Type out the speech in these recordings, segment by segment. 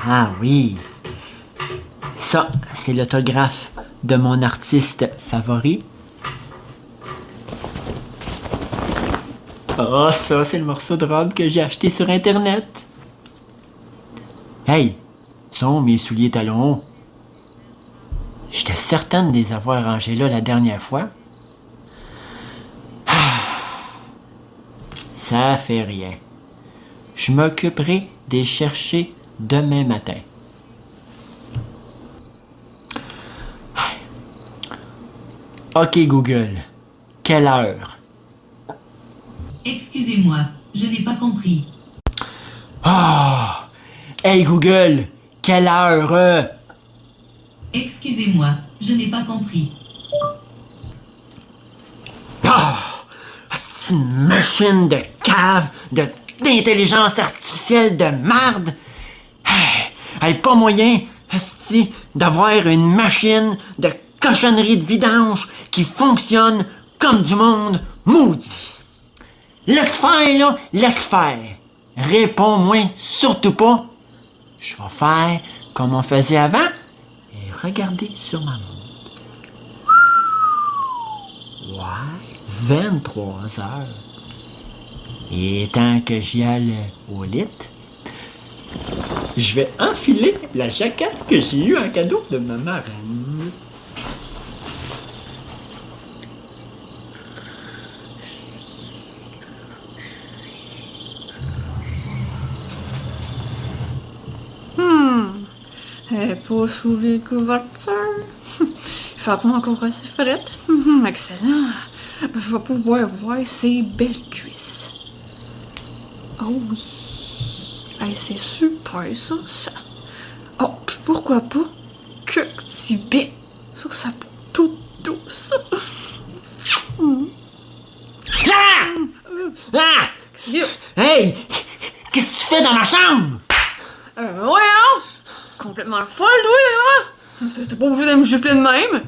Ah oui. Ça, c'est l'autographe de mon artiste favori. Oh, ça, c'est le morceau de robe que j'ai acheté sur Internet. Hey, sont mes souliers talons hauts. J'étais certaine de les avoir rangés là la dernière fois. Ça fait rien. Je m'occuperai de les chercher demain matin. OK Google, quelle heure? Excusez-moi, je n'ai pas compris. Ah! Hey Google, quelle heure? Excusez-moi, je n'ai pas compris. Ah! C'est une machine de cave, d'intelligence artificielle de marde. Hey, pas moyen, asti, d'avoir une machine de cochonnerie de vidange qui fonctionne comme du monde maudit. Laisse faire, là, laisse faire. Réponds-moi surtout pas. Je vais faire comme on faisait avant et regarder sur ma montre. Ouais, 23 heures. Et tant que j'y allais au lit, je vais enfiler la jaquette que j'ai eue en cadeau de ma marraine. Elle n'est pas sous les couvertures. Il fait pas encore assez frette. Excellent. Je vais pouvoir voir ses belles cuisses. Oh oui. Hey, c'est super ça. Oh, puis pourquoi pas que petit bec sur sa peau toute douce. Ah! Qu'est-ce Hey! Qu'est-ce que tu fais dans ma chambre? ouais, hein? Complètement folle, toi, hein? T'es pas obligé de me gifler de même.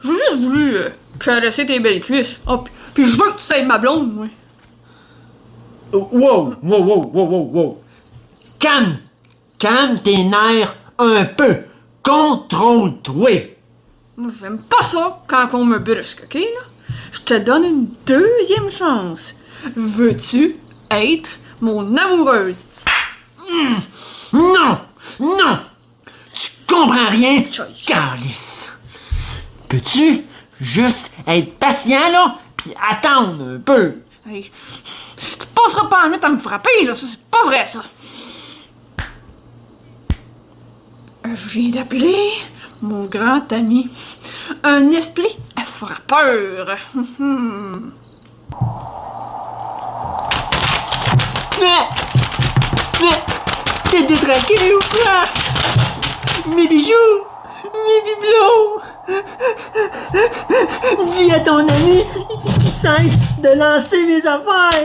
J'ai juste voulu caresser tes belles cuisses. Oh, puis je veux que tu sois ma blonde, moi. Wow. Calme tes nerfs un peu. Contrôle-toi. Moi, j'aime pas ça quand on me brusque, ok, là? Je te donne une deuxième chance. Veux-tu être mon amoureuse? Non! Tu comprends rien, calice. Peux-tu juste être patient, là, puis attendre un peu? Hey, tu passeras pas en minute à me frapper, là, ça c'est pas vrai, ça. Je viens d'appeler mon grand ami. Un esprit frappeur. Mais, t'es détraqué ou quoi? Mes bijoux, mes bibelots. Dis à ton ami qu'il cesse de lancer mes affaires.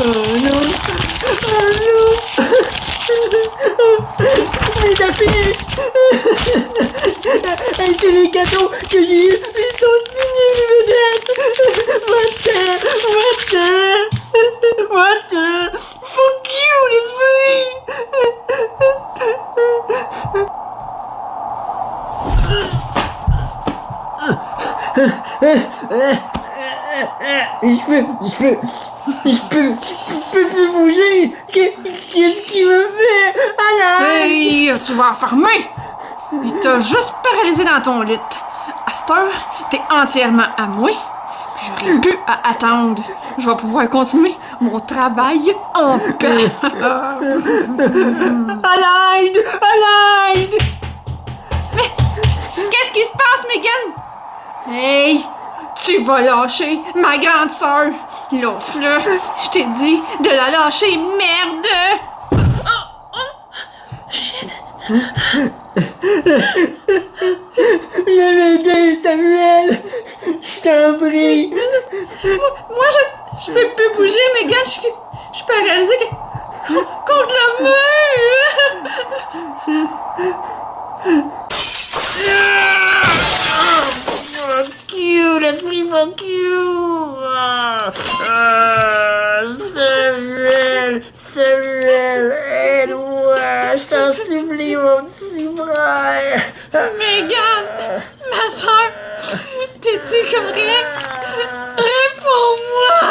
Oh non. Mes affiches. Hey, c'est les cadeaux que j'ai eus. Ils sont signés, les vedettes. Va-t'en. Fuck you, l'esprit. Je peux plus bouger. Qu'est-ce qu'il me fait? Hey, tu vas enfermer. Il t'a juste paralysé dans ton lit. À cette heure, t'es entièrement à moi. Puis j'aurais plus à attendre. Je vais pouvoir continuer mon travail en paix. À l'aide! Mais qu'est-ce qui se passe, Megan? Hey, tu vas lâcher ma grande sœur. Lâche-le. Je t'ai dit de la lâcher, merde. Shit. Viens m'aider, Samuel! Je t'en prie! Moi, je peux plus bouger, Megan. Je suis paralysée contre le mur. Fuck you, l'esprit, fuck you! Samuel! Samuel, aide-moi, je t'en supplie, mon petit frère. Megan, ma soeur, t'es-tu correcte? Réponds-moi!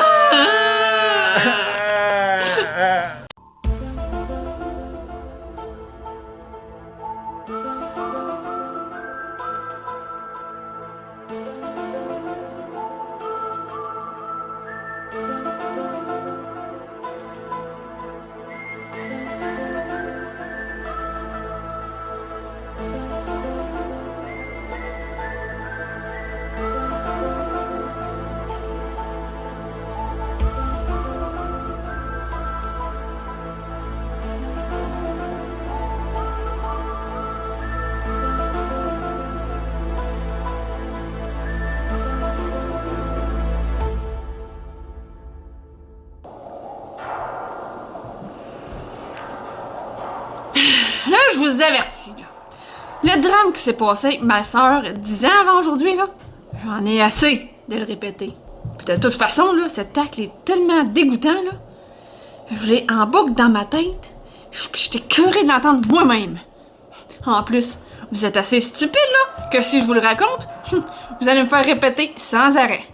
Là, je vous avertis, là. Le drame qui s'est passé avec ma sœur 10 ans avant aujourd'hui, là, j'en ai assez de le répéter. Puis de toute façon, là, cet acte est tellement dégoûtant, là. Je l'ai en boucle dans ma tête, puis j'étais curée de l'entendre moi-même. En plus, vous êtes assez stupide, là, que si je vous le raconte, vous allez me faire répéter sans arrêt.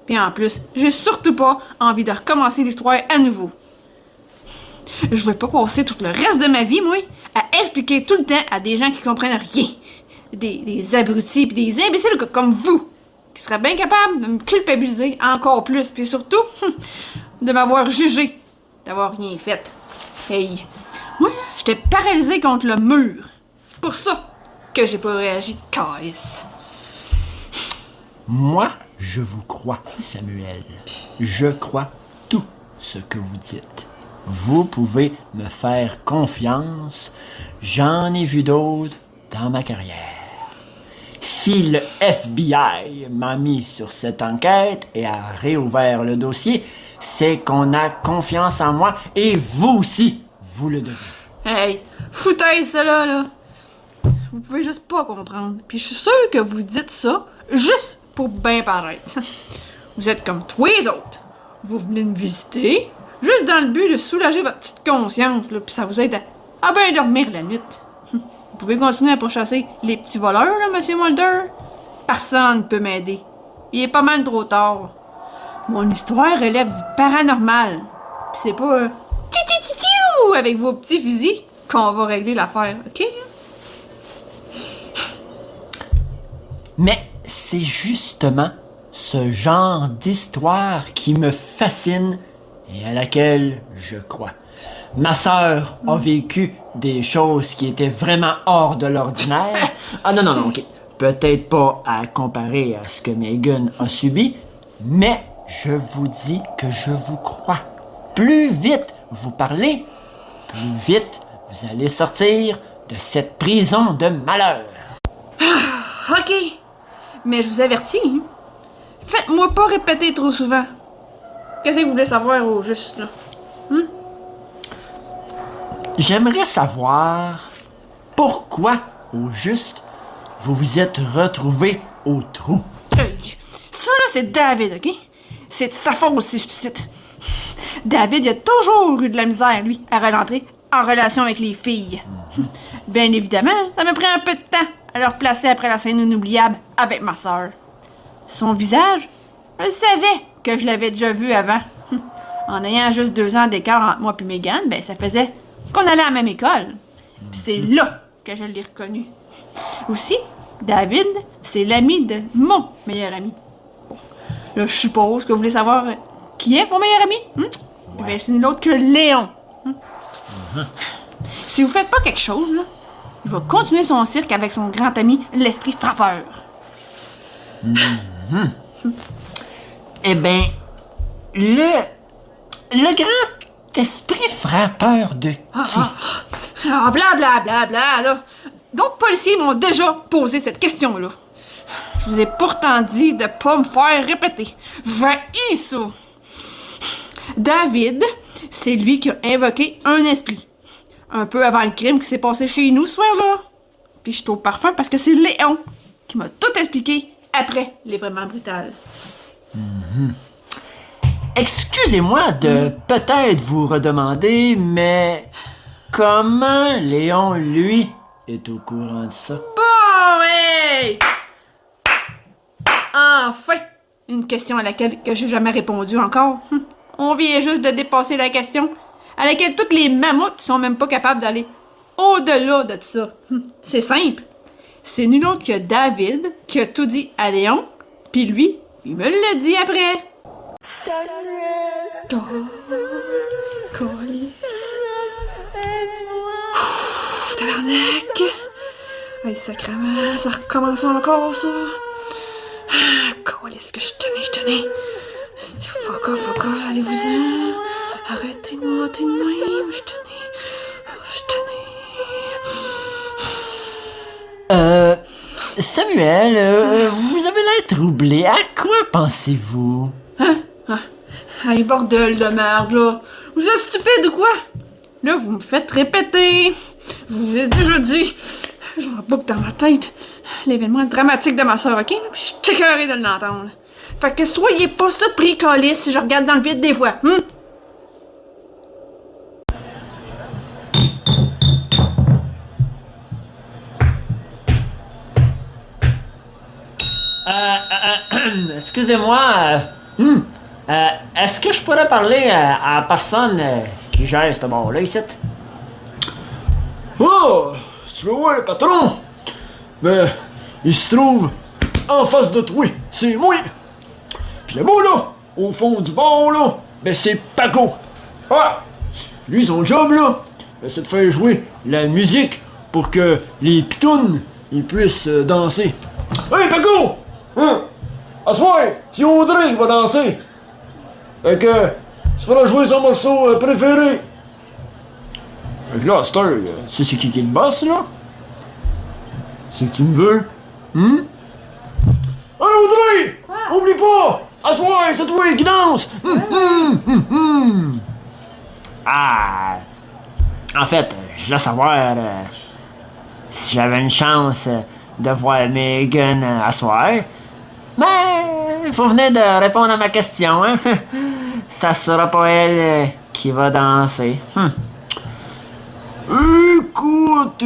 Puis en plus, j'ai surtout pas envie de recommencer l'histoire à nouveau. Je vais pas passer tout le reste de ma vie, moi, à expliquer tout le temps à des gens qui comprennent rien. Des abrutis pis des imbéciles comme vous, qui seraient bien capables de me culpabiliser encore plus, puis surtout, de m'avoir jugé d'avoir rien fait. Hey, moi, j'étais paralysée contre le mur. C'est pour ça que j'ai pas réagi, Caïs. Moi, je vous crois, Samuel. Je crois tout ce que vous dites. Vous pouvez me faire confiance. J'en ai vu d'autres dans ma carrière. Si le FBI m'a mis sur cette enquête et a réouvert le dossier, c'est qu'on a confiance en moi et vous aussi, vous le devez. Hey, foutaise ça là. Vous pouvez juste pas comprendre. Puis je suis sûre que vous dites ça juste pour bien paraître. Vous êtes comme tous les autres. Vous venez me visiter juste dans le but de soulager votre petite conscience, là, puis ça vous aide à bien dormir la nuit. Vous pouvez continuer à pourchasser les petits voleurs, là, Monsieur Mulder. Personne ne peut m'aider. Il est pas mal trop tard. Mon histoire relève du paranormal. Pis c'est pas tiu avec vos petits fusils qu'on va régler l'affaire, ok? Mais c'est justement ce genre d'histoire qui me fascine et à laquelle je crois. Ma sœur a vécu des choses qui étaient vraiment hors de l'ordinaire. Ah non, ok. Peut-être pas à comparer à ce que Megan a subi, mais je vous dis que je vous crois. Plus vite vous parlez, plus vite vous allez sortir de cette prison de malheur. Ok, mais je vous avertis, hein. Faites-moi pas répéter trop souvent. Qu'est-ce que vous voulez savoir au juste, là? J'aimerais savoir pourquoi, au juste, vous vous êtes retrouvés au trou. Ça, là, c'est David, ok? C'est de sa faute si je te cite. David, il a toujours eu de la misère, lui, à rentrer en relation avec les filles. Bien évidemment, ça m'a pris un peu de temps à le replacer après la scène inoubliable avec ma sœur. Son visage, je le savais que je l'avais déjà vu avant. En ayant juste 2 ans d'écart entre moi et Megan, ben ça faisait qu'on allait à la même école. Puis c'est là que je l'ai reconnu. Aussi, David, c'est l'ami de mon meilleur ami. Bon, là, je suppose que vous voulez savoir qui est mon meilleur ami? Ben, c'est nul autre que Léon. Si vous faites pas quelque chose, là, il va continuer son cirque avec son grand ami, l'esprit frappeur. Eh bien, le grand esprit frappeur de qui? Blablabla, là. D'autres policiers m'ont déjà posé cette question-là. Je vous ai pourtant dit de pas me faire répéter. J'haïs ça. David, c'est lui qui a invoqué un esprit. Un peu avant le crime qui s'est passé chez nous ce soir-là. Puis je suis au parfum parce que c'est Léon qui m'a tout expliqué après les vraiment brutales. excusez-moi de peut-être vous redemander, mais comment Léon, lui, est au courant de ça? Bon, hey! Enfin! Une question à laquelle que j'ai jamais répondu encore. On vient juste de dépasser la question à laquelle toutes les mammouths sont même pas capables d'aller au-delà de ça. C'est simple. C'est nul autre que David qui a tout dit à Léon, puis lui, il me l'a dit après. Oh, câlisse. Tabarnak! Hey, sacrément, ça recommence encore, ça. Câlisse que je tenais. Fuck off, allez-vous-en. Arrêtez de me hâter de même, je tenais. Samuel, vous avez l'air troublé. À quoi pensez-vous? Hey, bordel de merde, là. Vous êtes stupide ou quoi? Là, vous me faites répéter. Je vous ai déjà dit. J'en boucle dans ma tête. L'événement dramatique de ma soeur, ok? Puis je suis écœurée de l'entendre. Fait que soyez pas surpris, câlisse, si je regarde dans le vide des fois. Excusez-moi. Est-ce que je pourrais parler à la personne qui gère ce bord-là ici? Oh! Tu veux voir, patron? Ben, il se trouve en face de toi. C'est moi. Puis le mot là, au fond du bar là, ben c'est Paco. Ah! Lui, son job là, ben, c'est de faire jouer la musique pour que les pitounes, ils puissent danser. Hey Paco! Hein? À soir, c'est Audrey qui va danser. Fait que, tu feras jouer son morceau préféré. Fait que là, à cette heure, tu sais c'est qui le boss, là? C'est que tu me veux? Hey Audrey! Quoi? Oublie pas! À soir, c'est toi qui danse! Ah! En fait, je voulais savoir si j'avais une chance de voir Megan à soir. Mais il faut venir de répondre à ma question, hein? Ça sera pas elle qui va danser. Écoute.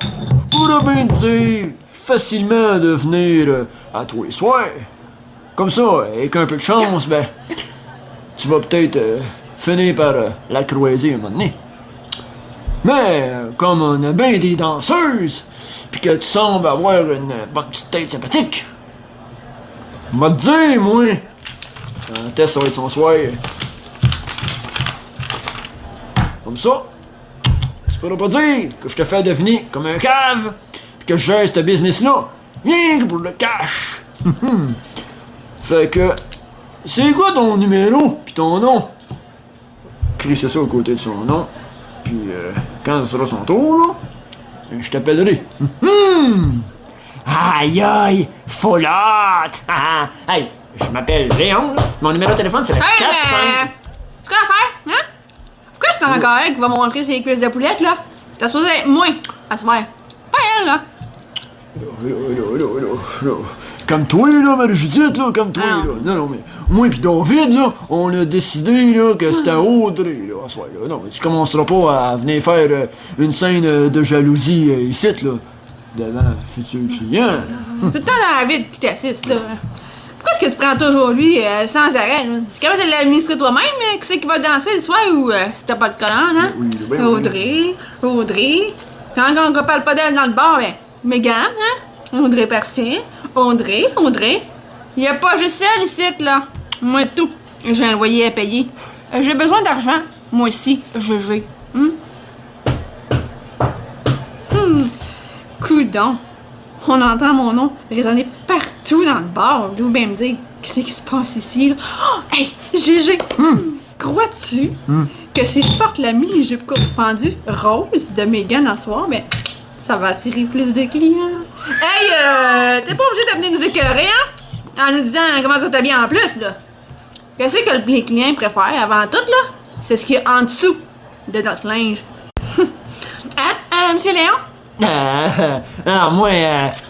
Je pourrais bien te dire facilement de venir à tous les soirs. Comme ça, avec un peu de chance, ben, tu vas peut-être finir par la croiser un moment donné. Mais, comme on a bien des danseuses, pis que tu sembles avoir une bonne petite tête sympathique, on va te dire, moi, quand est-ce que ça va être son soir. Comme ça, tu pourras pas dire que je te fais devenir comme un cave, pis que je gère ce business-là, rien que pour le cash. Fait que, c'est quoi ton numéro pis ton nom? Crissez ça au côté de son nom, pis quand ce sera son tour, là, je t'appellerai. Aïe aïe, full hot! Hey, je m'appelle Léon, là. Mon numéro de téléphone c'est le 4-5... C'est quoi l'affaire, hein? Pourquoi c'est un encore elle qui va montrer ses cuisses de poulette, là? T'as supposé être moi, à se faire. Pas elle, là. Là. Comme toi, là, Marie-Judith, là, comme toi, là. Non, mais moi pis David, là, on a décidé, là, que c'était Audrey, là, à soir, là. Non, mais tu commenceras pas à venir faire une scène de jalousie ici, là, devant un futur client. C'est tout le temps David qui t'assiste, là. Pourquoi est-ce que tu prends toujours lui sans arrêt, là? Tu es capable de l'administrer toi-même, qui c'est qui va danser le soir, ou si t'as pas de collant, hein? Oui. Audrey. Quand on parle pas d'elle dans le bar, ben, Megan, hein? Audrey Percien. Audrey. Y a pas juste elle ici, là. Moi, tout. J'ai un loyer à payer. J'ai besoin d'argent. Moi aussi, je vais. Coudon. On entend mon nom résonner partout dans le bar. D'où bien me dire qu'est-ce qui se passe ici, là. Oh, hey, GG. Crois-tu que si je porte la mini-jupe courte fendue rose de Megan à soir, ben, ça va attirer plus de clients? Hey, t'es pas obligé de venir nous écœurer, hein? En nous disant comment ça t'habille en plus, là. Qu'est-ce que les clients préfèrent avant tout, là? C'est ce qu'il y a en dessous de notre linge. Monsieur Léon? Alors moi,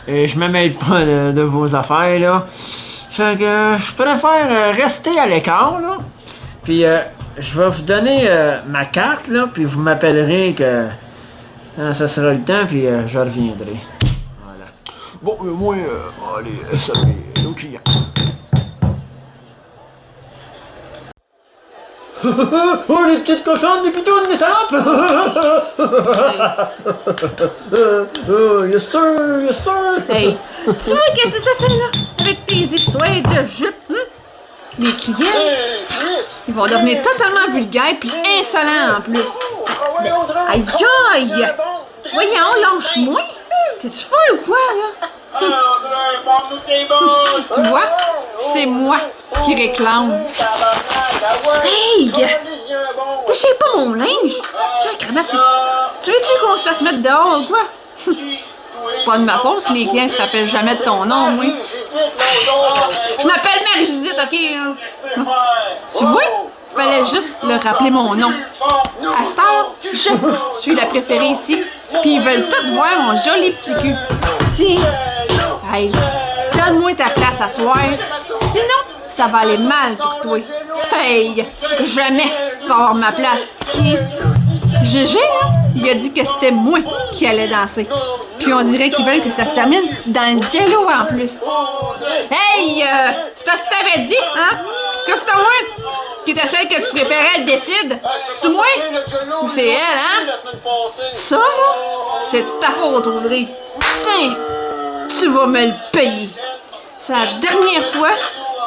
je me mêle pas de vos affaires, là. Fait que je préfère rester à l'écart, là. Puis je vais vous donner ma carte, là, puis vous m'appellerez quand ça sera le temps, puis je reviendrai. Voilà. Bon, moi, allez, salut, nos clients. Oh, les petites cochonnes, des pitounes, des salopes! Yes sir, yes sir! Hey, tu vois qu'est-ce que ça fait là? Avec tes histoires de jupes, Les clients, ils vont devenir totalement vulgaires puis insolents en plus. Mais, aïe aïe! Voyons, lâche-moi! T'es-tu folle ou quoi, là? Tu vois? C'est moi qui réclame. Hey! Déchire pas mon linge! Sacrement, tu veux-tu qu'on se fasse mettre dehors ou quoi? Pas de ma faute si les clients se rappellent jamais de ton nom, moi. Je m'appelle Marie-Judith, ok? Tu vois? Fallait juste leur rappeler mon nom. À cette heure, je suis la préférée ici, puis ils veulent tous voir mon joli petit cul. Tiens, hey, donne-moi ta place à soir, sinon ça va aller mal pour toi. Hey, jamais tu vas avoir ma place. GG, hein? Il a dit que c'était moi qui allais danser. Puis on dirait qu'ils veulent que ça se termine dans le jello en plus. Hey, c'est parce que t'avais dit, hein? Que c'était moi qui était celle que tu préférais, elle décide. C'est moi ou c'est elle, hein? Ça, là, c'est ta faute, Audrey. Putain, tu vas me le payer. C'est la dernière fois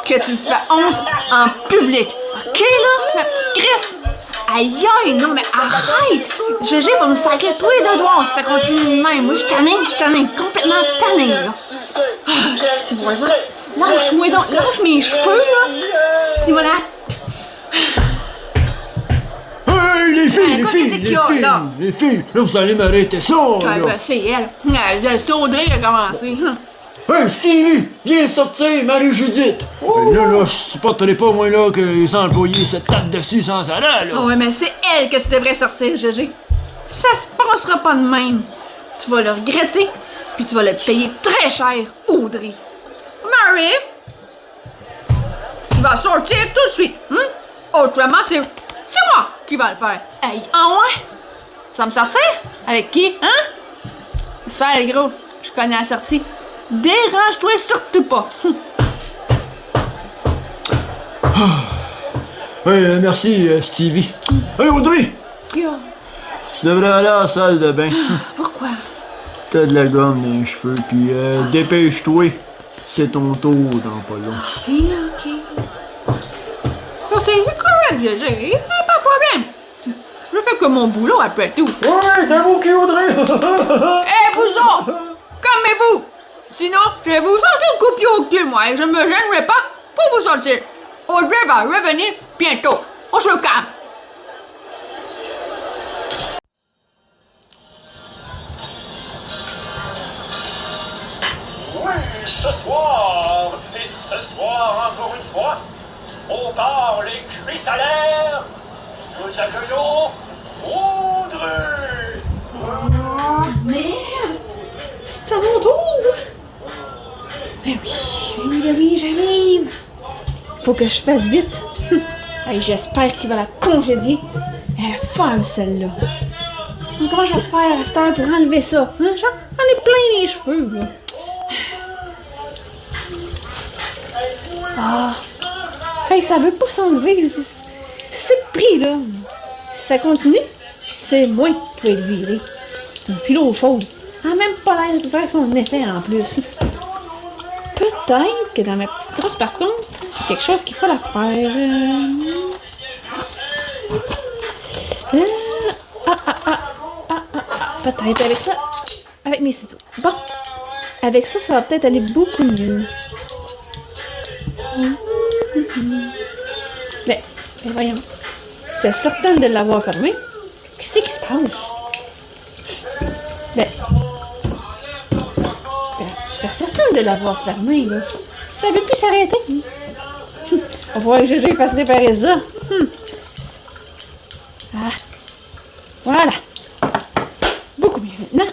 que tu me fais honte en public. OK, là, la petite Chris? Aïe aïe, non mais arrête! GG va me sacrer tous les deux doigts si ça continue de même. Moi, je suis tannée, complètement tannée, là. Ah, si voilà. Lâche-moi donc, lâche mes cheveux, là. Si voilà. Hey, les filles, quoi les que c'est filles, qu'il y a, là? les filles, là, vous allez m'arrêter ça, là. Ben, c'est elle. C'est Audrey qui a commencé. Hey, Stevie, viens sortir, Marie-Judith. Là, je supporterai pas, moi, là, que les employés se tapent dessus sans arrêt, là. Ouais, mais c'est elle que tu devrais sortir, GG. Ça se passera pas de même. Tu vas le regretter, puis tu vas le payer très cher, Audrey. Mary, tu vas sortir tout de suite. Autrement, c'est moi qui va le faire. Hey, ouais? Tu vas me sortir? Avec qui, hein? Ça, les gros, je connais la sortie. Dérange-toi surtout pas. Hey, merci, Stevie. Hey, Audrey, Fia, tu devrais aller à la salle de bain. pourquoi? T'as de la gomme dans les cheveux, puis dépêche-toi. C'est ton tour dans pas long. Ok. Bon, c'est correct, GG. Pas de problème. Je fais comme mon boulot après tout. Ouais, t'as beau cul, Audrey. Eh, vous autres, calmez-vous. Sinon, je vais vous sortir le coup au cul, moi, et je me gênerai pas pour vous sortir. Audrey va revenir bientôt. On se calme. Oui, ce soir, et ce soir encore une fois, on part les cuisses à l'air. Nous accueillons Audrey. Oh, merde. C'est à mon tour. Oui, j'arrive. Faut que je fasse vite. Hey, j'espère qu'il va la congédier. Elle est folle, celle-là. Comment je vais faire à cette heure pour enlever ça? Hein? J'en ai plein les cheveux, là. Ah. Hey, ça veut pas s'enlever. C'est le prix, là. Si ça continue, c'est moi qui vais être viré. C'est une philo chaude. Elle a même pas l'air de faire son effet en plus. Peut-être que dans ma petite trousse, par contre, j'ai quelque chose qui fera l'affaire. Peut-être avec ça. Avec mes ciseaux. Bon. Avec ça, ça va peut-être aller beaucoup mieux. Mais voyons. Tu es certaine de l'avoir fermé? Qu'est-ce qui se passe? J'étais certaine de l'avoir fermé, là. Ça veut plus s'arrêter. On va voir que GG fasse réparer ça. Ah. Voilà. Beaucoup mieux maintenant.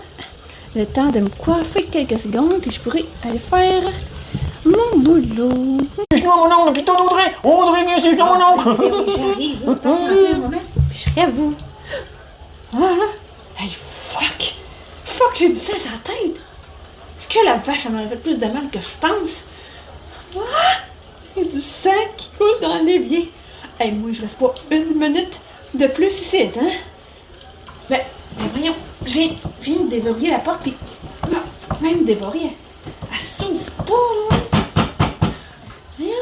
Le temps de me coiffer quelques secondes et je pourrais aller faire Mon boulot. Excuse-moi, mon oncle, plutôt Audrey! Audrey, viens, c'est mon oncle! J'arrive, là. Patientez un moment. Je serai à vous. Hey, fuck! Fuck, j'ai du sang sur la tête! Est-ce que la vache, elle m'aurait fait plus de mal que je pense? Il y a du sang qui coule dans l'évier. Hey, moi, je reste pas une minute de plus ici, hein? Ben voyons, je viens de déverrouiller la porte, pis... Non, même déverrouiller, elle s'ouvre pas, là. Voyons.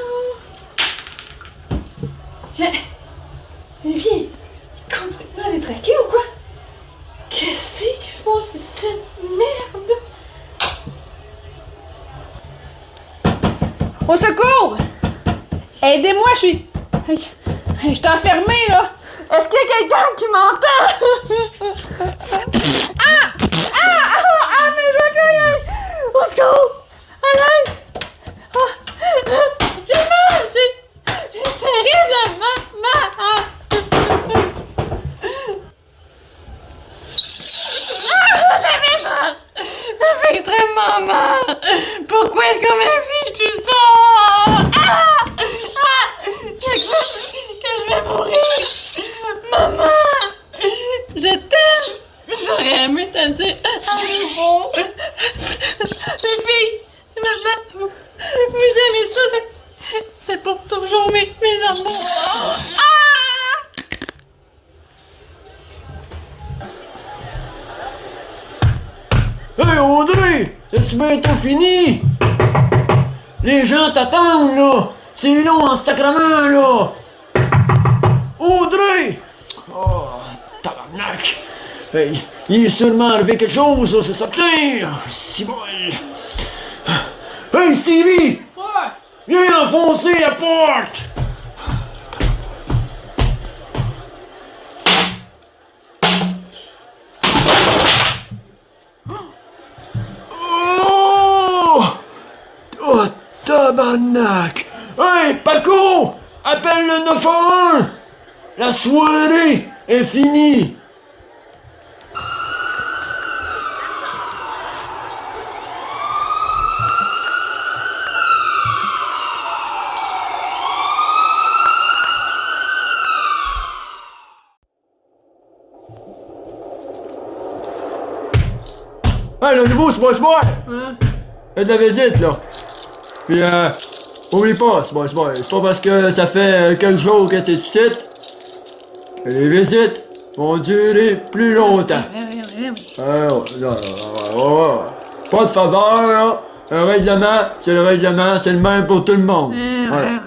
L'évier, il est complètement détraqué ou quoi? Qu'est-ce qui se passe ici? Merde! Au secours! Aidez-moi, je suis enfermée, là! Est-ce qu'il y a quelqu'un qui m'entend? Mais je veux rien! Au secours! À l'aide! J'ai mal! J'ai terriblement mal! Ça fait extrêmement mal! Pourquoi est-ce qu'on m'affiche tout ça? C'est quoi que je vais mourir? Maman! Je t'aime! J'aurais aimé te le dire à nouveau! Les filles! Maman! Vous aimez ça? C'est pour toujours mes amours! Hey Audrey! C'est-tu bientôt fini? Les gens t'attendent, là! C'est long en sacrement, là! Audrey! Oh, tabarnak! Hey, il est sûrement arrivé quelque chose, là, c'est certain! Si bol! Hey Stevie! Ouais! Viens enfoncer la porte! Oh, tabarnak! Hey, Paco! Appelle le 911! La soirée est finie! Hey, le nouveau, c'est pas smart! Il y a de la visite, là. Puis, oublie pas, c'est pas parce que ça fait quelques jours que t'es ici que les visites vont durer plus longtemps. Ouais. Pas de faveur, là. Un règlement, c'est le règlement, c'est le même pour tout le monde. Voilà.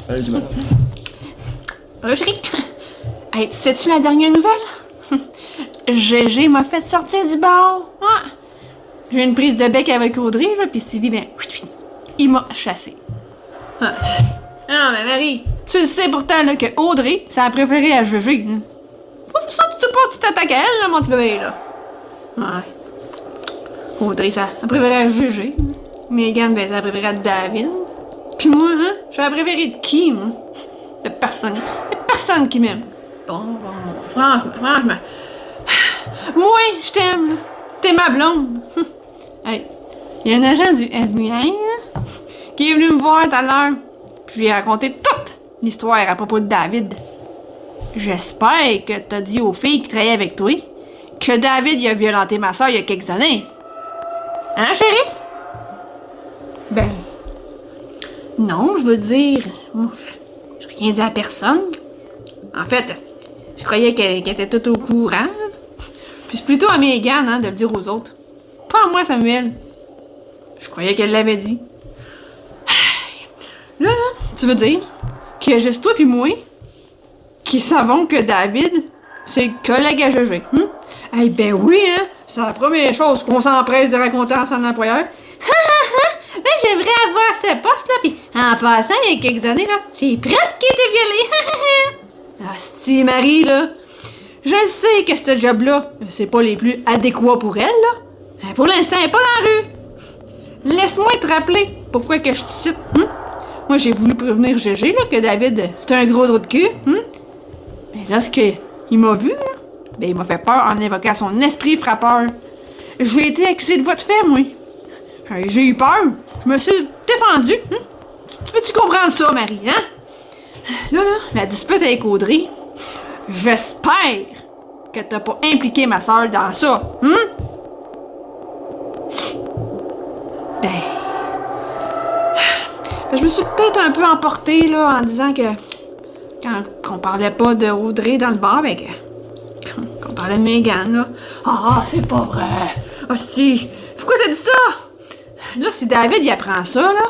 Allez-y, madame. Chérie, hey, sais-tu la dernière nouvelle? Gégé m'a fait sortir du bar. J'ai une prise de bec avec Audrey, là, pis Stevie, ben, il m'a chassé. Non, mais Marie, tu le sais pourtant, là, que Audrey, c'est la préférée à Gégé. Ça, tu t'attaques à elle, là, mon petit bébé, là. Ouais. Audrey, ça a préféré à Gégé. Megan, ben, ça a préféré à David. Pis moi, hein, j'ai la préférée de qui, moi? De personne. Y'a personne qui m'aime. Bon, franchement. Moi, je t'aime, là. T'es ma blonde. Hey, il y a un agent du FBI qui est venu me voir tout à l'heure. Puis je lui ai raconté toute l'histoire à propos de David. J'espère que t'as dit aux filles qui travaillaient avec toi que David il a violenté ma soeur il y a quelques années. Hein, chérie? Ben... Non, je veux dire... J'ai rien dit à personne. En fait, je croyais qu'elle était toute au courant. Puis c'est plutôt à Megan, hein, de le dire aux autres. Pas à moi, Samuel. Je croyais qu'elle l'avait dit. Là, tu veux dire qu'il y a juste toi puis moi qui savons que David, c'est le collègue à Gégé. Eh ben oui, hein. C'est la première chose qu'on s'empresse de raconter à son employeur. Ben, j'aimerais avoir ce poste-là, puis en passant, il y a quelques années, là, j'ai presque été violée. Asti, Marie, là. Je sais que ce job-là, c'est pas les plus adéquats pour elle, là. Mais pour l'instant, elle est pas dans la rue. Laisse-moi te rappeler pourquoi que je te cite. Moi, j'ai voulu prévenir Gégé, là, que David, c'est un gros trou de cul. Mais lorsqu'il m'a vu, là, ben, il m'a fait peur en invoquant son esprit frappeur. J'ai été accusée de voie de fait, moi. J'ai eu peur. Je me suis défendue. Hein? Tu peux-tu comprendre ça, Marie, hein? Là, la dispute avec Audrey, j'espère que t'as pas impliqué ma soeur dans ça, hein? Ben, je me suis peut-être un peu emportée, là, en disant que qu'on parlait pas de Audrey dans le bar, ben qu'on parlait de Megan, là. Ah, c'est pas vrai! Hostie, pourquoi t'as dit ça? Là, si David, il apprend ça, là,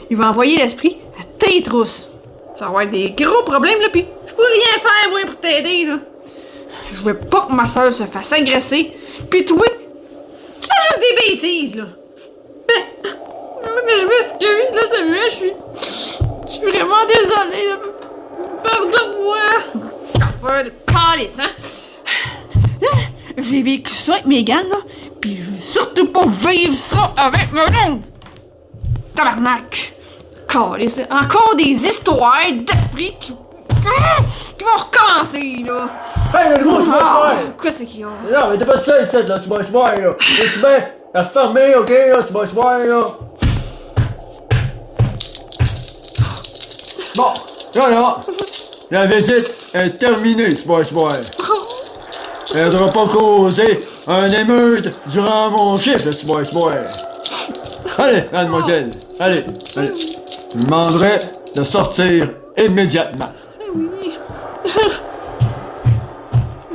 il va envoyer l'esprit à tes trousses. Ça va avoir des gros problèmes, là, pis je peux rien faire, moi, pour t'aider, là. Je veux pas que ma soeur se fasse agresser, pis toi, tu fais juste des bêtises, là. Mais je m'excuse, là, Samuel, je suis vraiment désolée, là. Pardonne-moi. Pas de calice, hein. Là, j'ai vécu ça avec Megan, là, pis je veux surtout pas vivre ça avec mon monde. Tabarnak. Calice, encore des histoires d'esprit qui vont recommencer, là. Hey, le gros, c'est pas Quoi c'est qu'il y a? Non, mais t'as pas de ça ici, là, c'est pas soir, là. Tu mets à fermer, ok, là, c'est pas soir, là. Bon, là, la visite est terminée, c'est pas soir. Elle devra pas causer un émeute durant mon chiffre, c'est pas soir. Allez, mademoiselle, allez. Je vous demanderai de sortir immédiatement. Oui.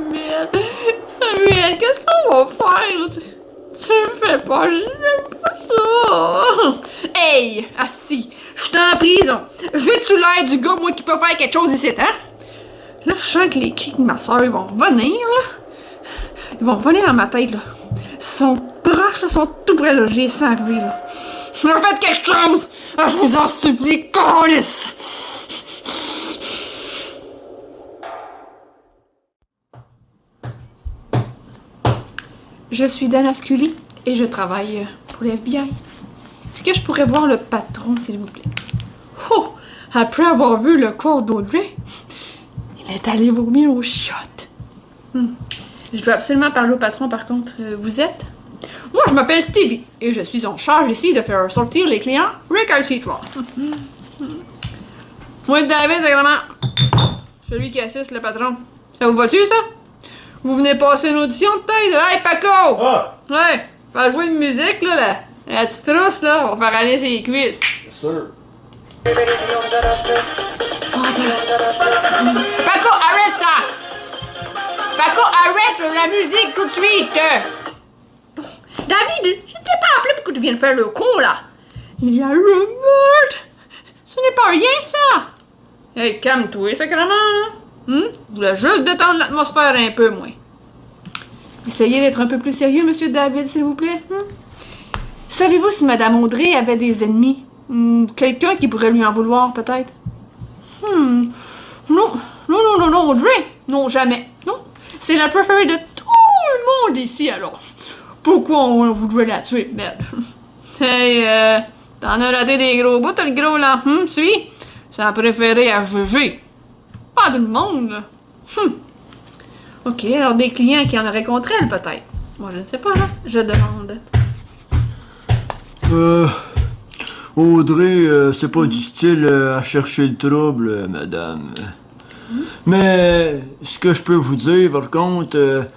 Mais qu'est-ce qu'on va faire? Tu me fais pas, j'aime pas ça. Hey, asti, je suis en prison. Veux-tu l'air du gars, moi, qui peut faire quelque chose ici, hein? Là, je sens que les cris de ma soeur, ils vont revenir, là. Ils vont revenir dans ma tête, là. Ils sont proches, là, sont tout près, là. J'ai sangvé, là. Faites quelque chose! Ah, je vous en supplie, câlisse! Je suis Dana Scully et je travaille pour l'FBI. Est-ce que je pourrais voir le patron, s'il vous plaît? Oh! Après avoir vu le corps d'Audrey, il est allé vomir aux chiottes. Je dois absolument parler au patron, par contre. Vous êtes? Moi, je m'appelle Stevie et je suis en charge ici de faire sortir les clients récalcitrants. Moi, David, c'est vraiment celui qui assiste le patron. Ça vous va-tu, ça? Vous venez passer une audition de tête? Hey, Paco! Ah! Ouais, faire jouer une musique, là, la petite trousse, là, on va faire aller ses cuisses. Bien sûr. Paco, arrête ça! Paco, arrête la musique tout de suite! David, je t'ai pas appelé pour que tu viennes faire le con, là! Il y a le meurtre! Ce n'est pas rien, ça! Hey, calme-toi, sacrément, là! Je voulais juste détendre l'atmosphère un peu, moi. Essayez d'être un peu plus sérieux, monsieur David, s'il vous plaît. Savez-vous si Madame Audrey avait des ennemis? Quelqu'un qui pourrait lui en vouloir, peut-être? Non, Audrey! Non, jamais. Non, c'est la préférée de tout le monde ici, alors. Pourquoi on voudrait la tuer, merde? Hey, t'en as raté des gros bouts, le gros, là. Suis? C'est la préférée à VV. Pas de monde, là. Ok, alors des clients qui en auraient contre elle, peut-être. Moi, je ne sais pas, là. Je demande. Audrey, c'est pas du style à chercher le trouble, madame. Mais ce que je peux vous dire, par contre,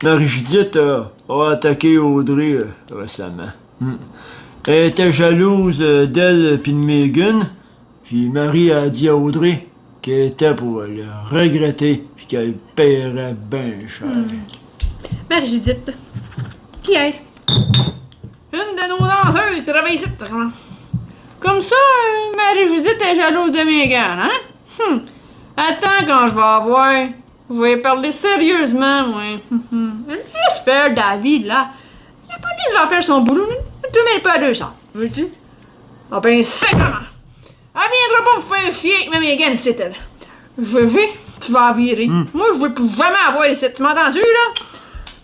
Marie-Judith a attaqué Audrey récemment. Elle était jalouse d'elle pis de Megan, puis Marie a dit à Audrey qu'elle était pour le regretter puis qu'elle paierait bien cher. Marie-Judith. Qui est-ce? Une de nos danseuses travaille ici, comme ça, Marie-Judith est jalouse de Megan, hein? Attends quand je vais avoir. Je vais parler sérieusement, moi. Laisse faire David, là. La police va faire son boulot. Ne te mêle pas à 200. Veux-tu? Ah ben, c'est comment? Elle viendra pas me faire fier avec ma Megan, c'est elle. Je vais, tu vas en virer. Moi, je veux plus jamais avoir les sept. Tu m'as entendu, là?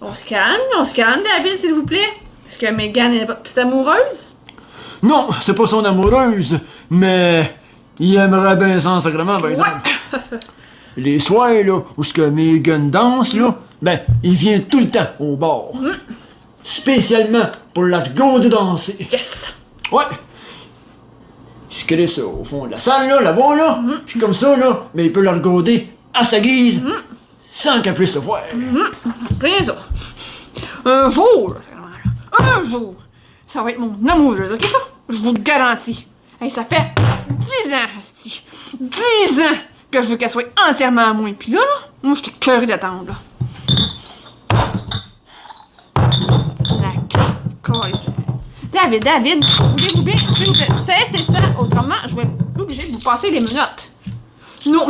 On se calme, David, s'il vous plaît. Est-ce que Megan est votre petite amoureuse? Non, c'est pas son amoureuse, mais il aimerait bien ça en sacrement, par exemple. Les soirs, là, où ce que Megan danse, là, ben, il vient tout le temps au bar. spécialement pour la regarder danser. Yes! Ouais. Il se crée au fond de la salle, là-bas, là. Puis comme ça, là, mais il peut la regarder à sa guise, sans qu'elle puisse le voir. Rien ça. Un jour, là, vraiment, là, un jour, ça va être mon amoureuse, ok ça? Je vous le garantis. Hey, ça fait 10 ans, asti. 10 ans que je veux qu'elle soit entièrement à moi. Puis là, moi, je suis curée d'attendre, là. David, voulez-vous bien, s'il vous plaît, cessez ça, autrement, je vais être obligée de vous passer les menottes. Non,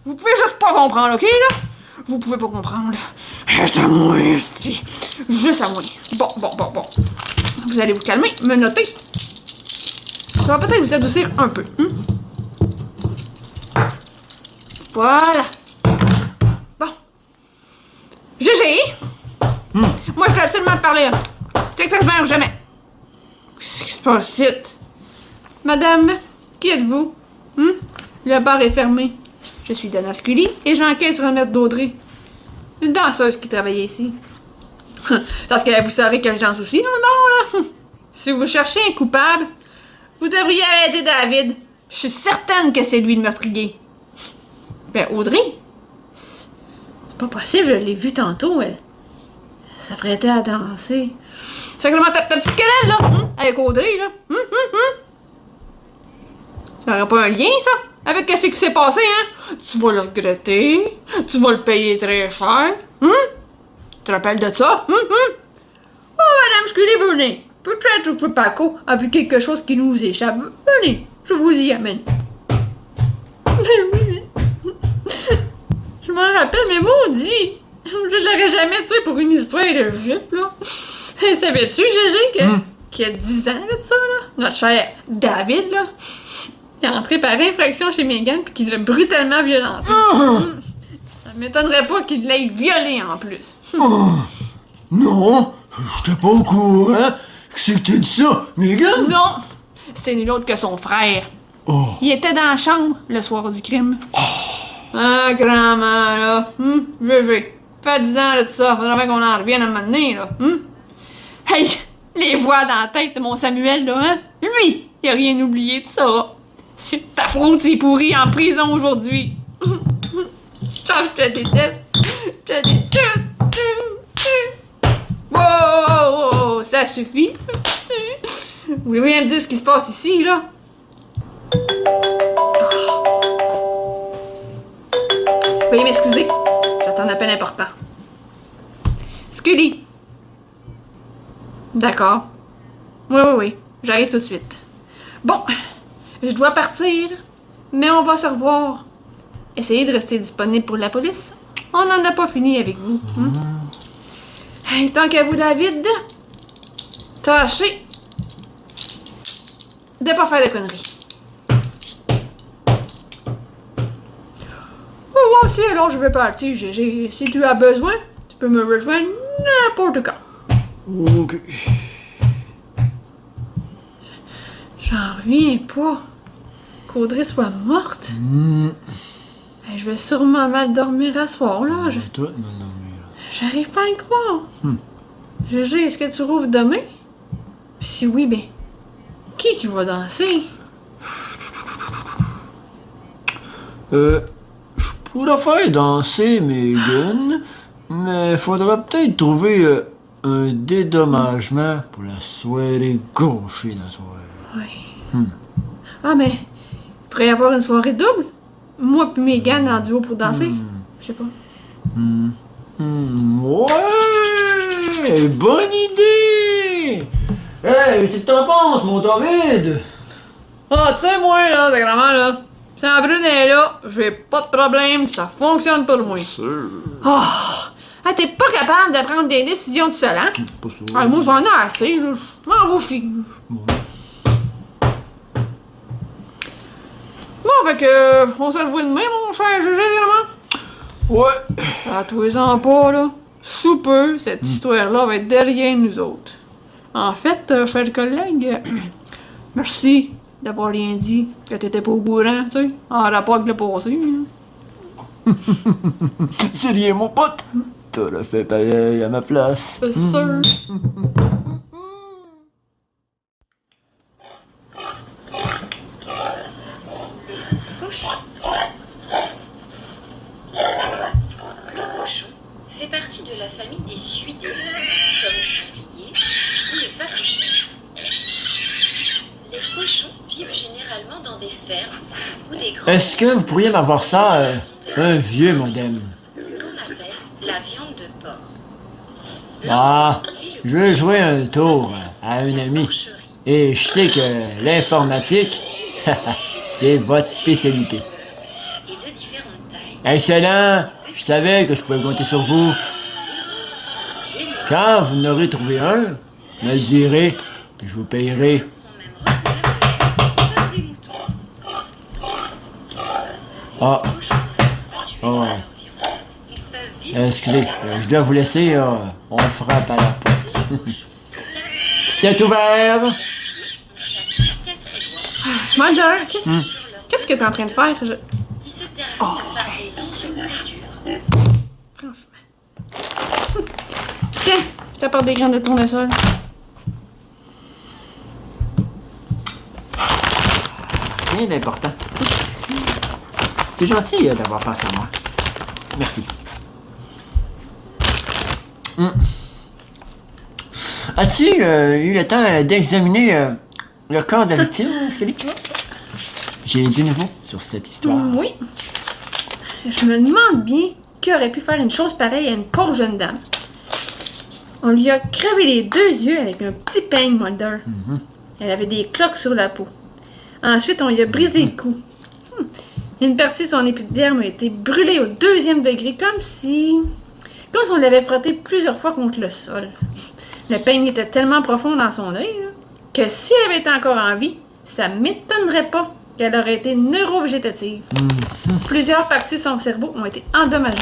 vous pouvez juste pas comprendre, ok, là? Vous pouvez pas comprendre. C'est à moi, esti. Juste à moi. Bon. Vous allez vous calmer, me noter. Ça va peut-être vous adoucir un peu. Voilà. Bon. GG. Moi, je dois absolument te parler. C'est que ça se meurt jamais. Qu'est-ce qui se passe ici? Madame, qui êtes-vous? Le bar est fermé. Je suis Dana Scully et j'enquête sur un maître d'Audrey. Une danseuse qui travaillait ici. Parce que vous savez que je danse aussi dans le bar, là. Si vous cherchez un coupable, vous devriez arrêter David. Je suis certaine que c'est lui le meurtrier. Ben, Audrey? C'est pas possible, je l'ai vu tantôt, elle. S'apprêtait à danser. C'est vraiment ta petite querelle, là, avec Audrey, là. Ça n'aurait pas un lien, ça, avec ce qui s'est passé, hein? Tu vas le regretter, tu vas le payer très cher, Tu te rappelles de ça, Oh, Madame Scully, venez. Peut-être que Paco a vu quelque chose qui nous échappe. Venez, je vous y amène. Je m'en rappelle, mais maudit, je l'aurais jamais tué pour une histoire de jupe, là. Savais-tu, Gégé, qu'il y a 10 ans de ça, là, notre cher David, là, il est entré par infraction chez Megan puis qu'il l'a brutalement violenté. Ça m'étonnerait pas qu'il l'ait violé en plus. Non, j'étais pas au courant. C'est que t'as dit ça, Megan? Non, c'est nul autre que son frère. Oh. Il était dans la chambre le soir du crime. Ah, grand-mère, là. Vévé, fait 10 ans de ça, faudrait bien qu'on en revienne à un moment donné, là. Hey, les voix dans la tête de mon Samuel, là, hein? Lui, il a rien oublié de ça. C'est de ta faute s'il est pourri en prison aujourd'hui. Je te déteste. Je te déteste. Wow, ça suffit. Vous voulez bien me dire ce qui se passe ici, là? Veuillez m'excuser. J'attends un appel important. Scully. D'accord. Oui. J'arrive tout de suite. Bon, je dois partir, mais on va se revoir. Essayez de rester disponible pour la police. On n'en a pas fini avec vous. Hey, tant qu'à vous, David, tâchez de pas faire de conneries. Moi aussi, alors je vais partir, Gégé. Si tu as besoin, tu peux me rejoindre n'importe quand. Ok. J'en reviens pas qu'Audrey soit morte. Hey, je vais sûrement mal dormir à soir, là. Tout mal dormir. J'arrive pas à y croire. Gégé, est-ce que tu rouvres demain? Puis si oui, ben, qui va danser? Je pourrais faire danser Megan, mais faudra peut-être trouver un dédommagement pour la soirée gauchée de la soirée. Oui. Ah, mais il pourrait y avoir une soirée double? Moi puis Megan en duo pour danser? Je sais pas. Ouais! Bonne idée! Hey, c'est que t'en penses, mon David? Ah, tu sais, moi, là, c'est vraiment, là, si la brune est là, j'ai pas de problème, ça fonctionne pour moi. Ah, t'es pas capable de prendre des décisions tout seul, hein? Pas sûr. Ah, moi, j'en ai assez, là. Je m'en vais chier. Bon, fait que, on se revoit demain, mon cher Gégé, vraiment. Ouais. À tous les ans pas, là. Sous peu, cette histoire-là va être derrière nous autres. En fait, cher collègue, merci d'avoir rien dit que t'étais pas au courant, tu sais, en rapport avec le passé. C'est rien, mon pote. T'aurais fait pareil à ma place. C'est sûr. Cochon. Le cochon fait partie de la famille des suidés, comme les sangliers ou les phacochères. Les cochons vivent généralement dans des fermes ou des grands Est-ce que vous pourriez m'avoir ça, un vieux modem? que l'on appelle la viande de porc. Ah, je veux jouer un tour à un ami. Porcherie. Et je sais que l'informatique, c'est votre spécialité. Et de différentes tailles. Excellent! Je savais que je pouvais compter sur vous. Des moules Quand vous n'aurez trouvé un, me le direz, je vous payerai. sont même recouverts comme des moutons. Si Ah. les cochons n'arrivent pas à tuer Ah ouais. leur vivant, ils peuvent vivre Excusez, je dois vous laisser, on frappe à la porte. les cochons. C'est ouvert! Chaque 4 doigts Mulder, sur leur qu'est-ce que t'es en train de faire? qui se terminent par des ongles très durs. Franchement. Tiens, je t'apporte des graines de tournesol. Rien d'important. C'est gentil d'avoir pensé à moi. Merci. As-tu eu le temps d'examiner le corps de la victime, Scully? J'ai du nouveau sur cette histoire. Oui. Je me demande bien qui aurait pu faire une chose pareille à une pauvre jeune dame. On lui a crevé les 2 yeux avec un petit peigne, Mulder. Elle avait des cloques sur la peau. Ensuite, on lui a brisé le cou. Une partie de son épiderme a été brûlée au 2e degré, comme si on l'avait frotté plusieurs fois contre le sol. Le peigne était tellement profond dans son œil là, que si elle avait été encore en vie, ça m'étonnerait pas qu'elle aurait été neurovégétative. Plusieurs parties de son cerveau ont été endommagées.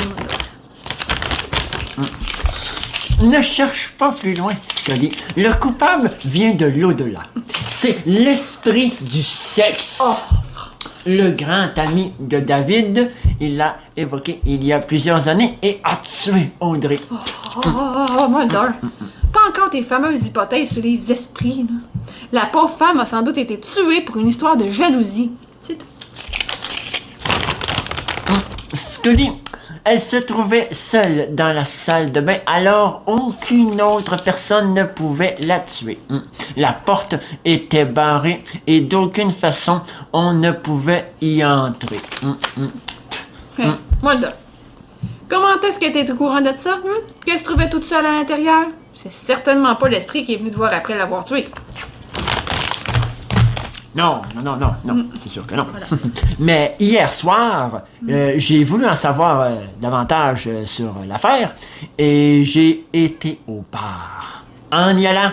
Ne cherche pas plus loin, Scully. Le coupable vient de l'au-delà. C'est l'esprit du sexe. Le grand ami de David, il l'a évoqué il y a plusieurs années et a tué Audrey. Mulder. Pas encore tes fameuses hypothèses sur les esprits. Là. La pauvre femme a sans doute été tuée pour une histoire de jalousie. C'est tout. Scully, elle se trouvait seule dans la salle de bain, alors aucune autre personne ne pouvait la tuer. La porte était barrée et d'aucune façon on ne pouvait y entrer. Mulder. Comment est-ce que t'es au courant de ça? Qu'elle se trouvait toute seule à l'intérieur? C'est certainement pas l'esprit qui est venu te voir après l'avoir tuée. Non, c'est sûr que non. Mais hier soir, j'ai voulu en savoir davantage sur l'affaire et j'ai été au bar. En y allant,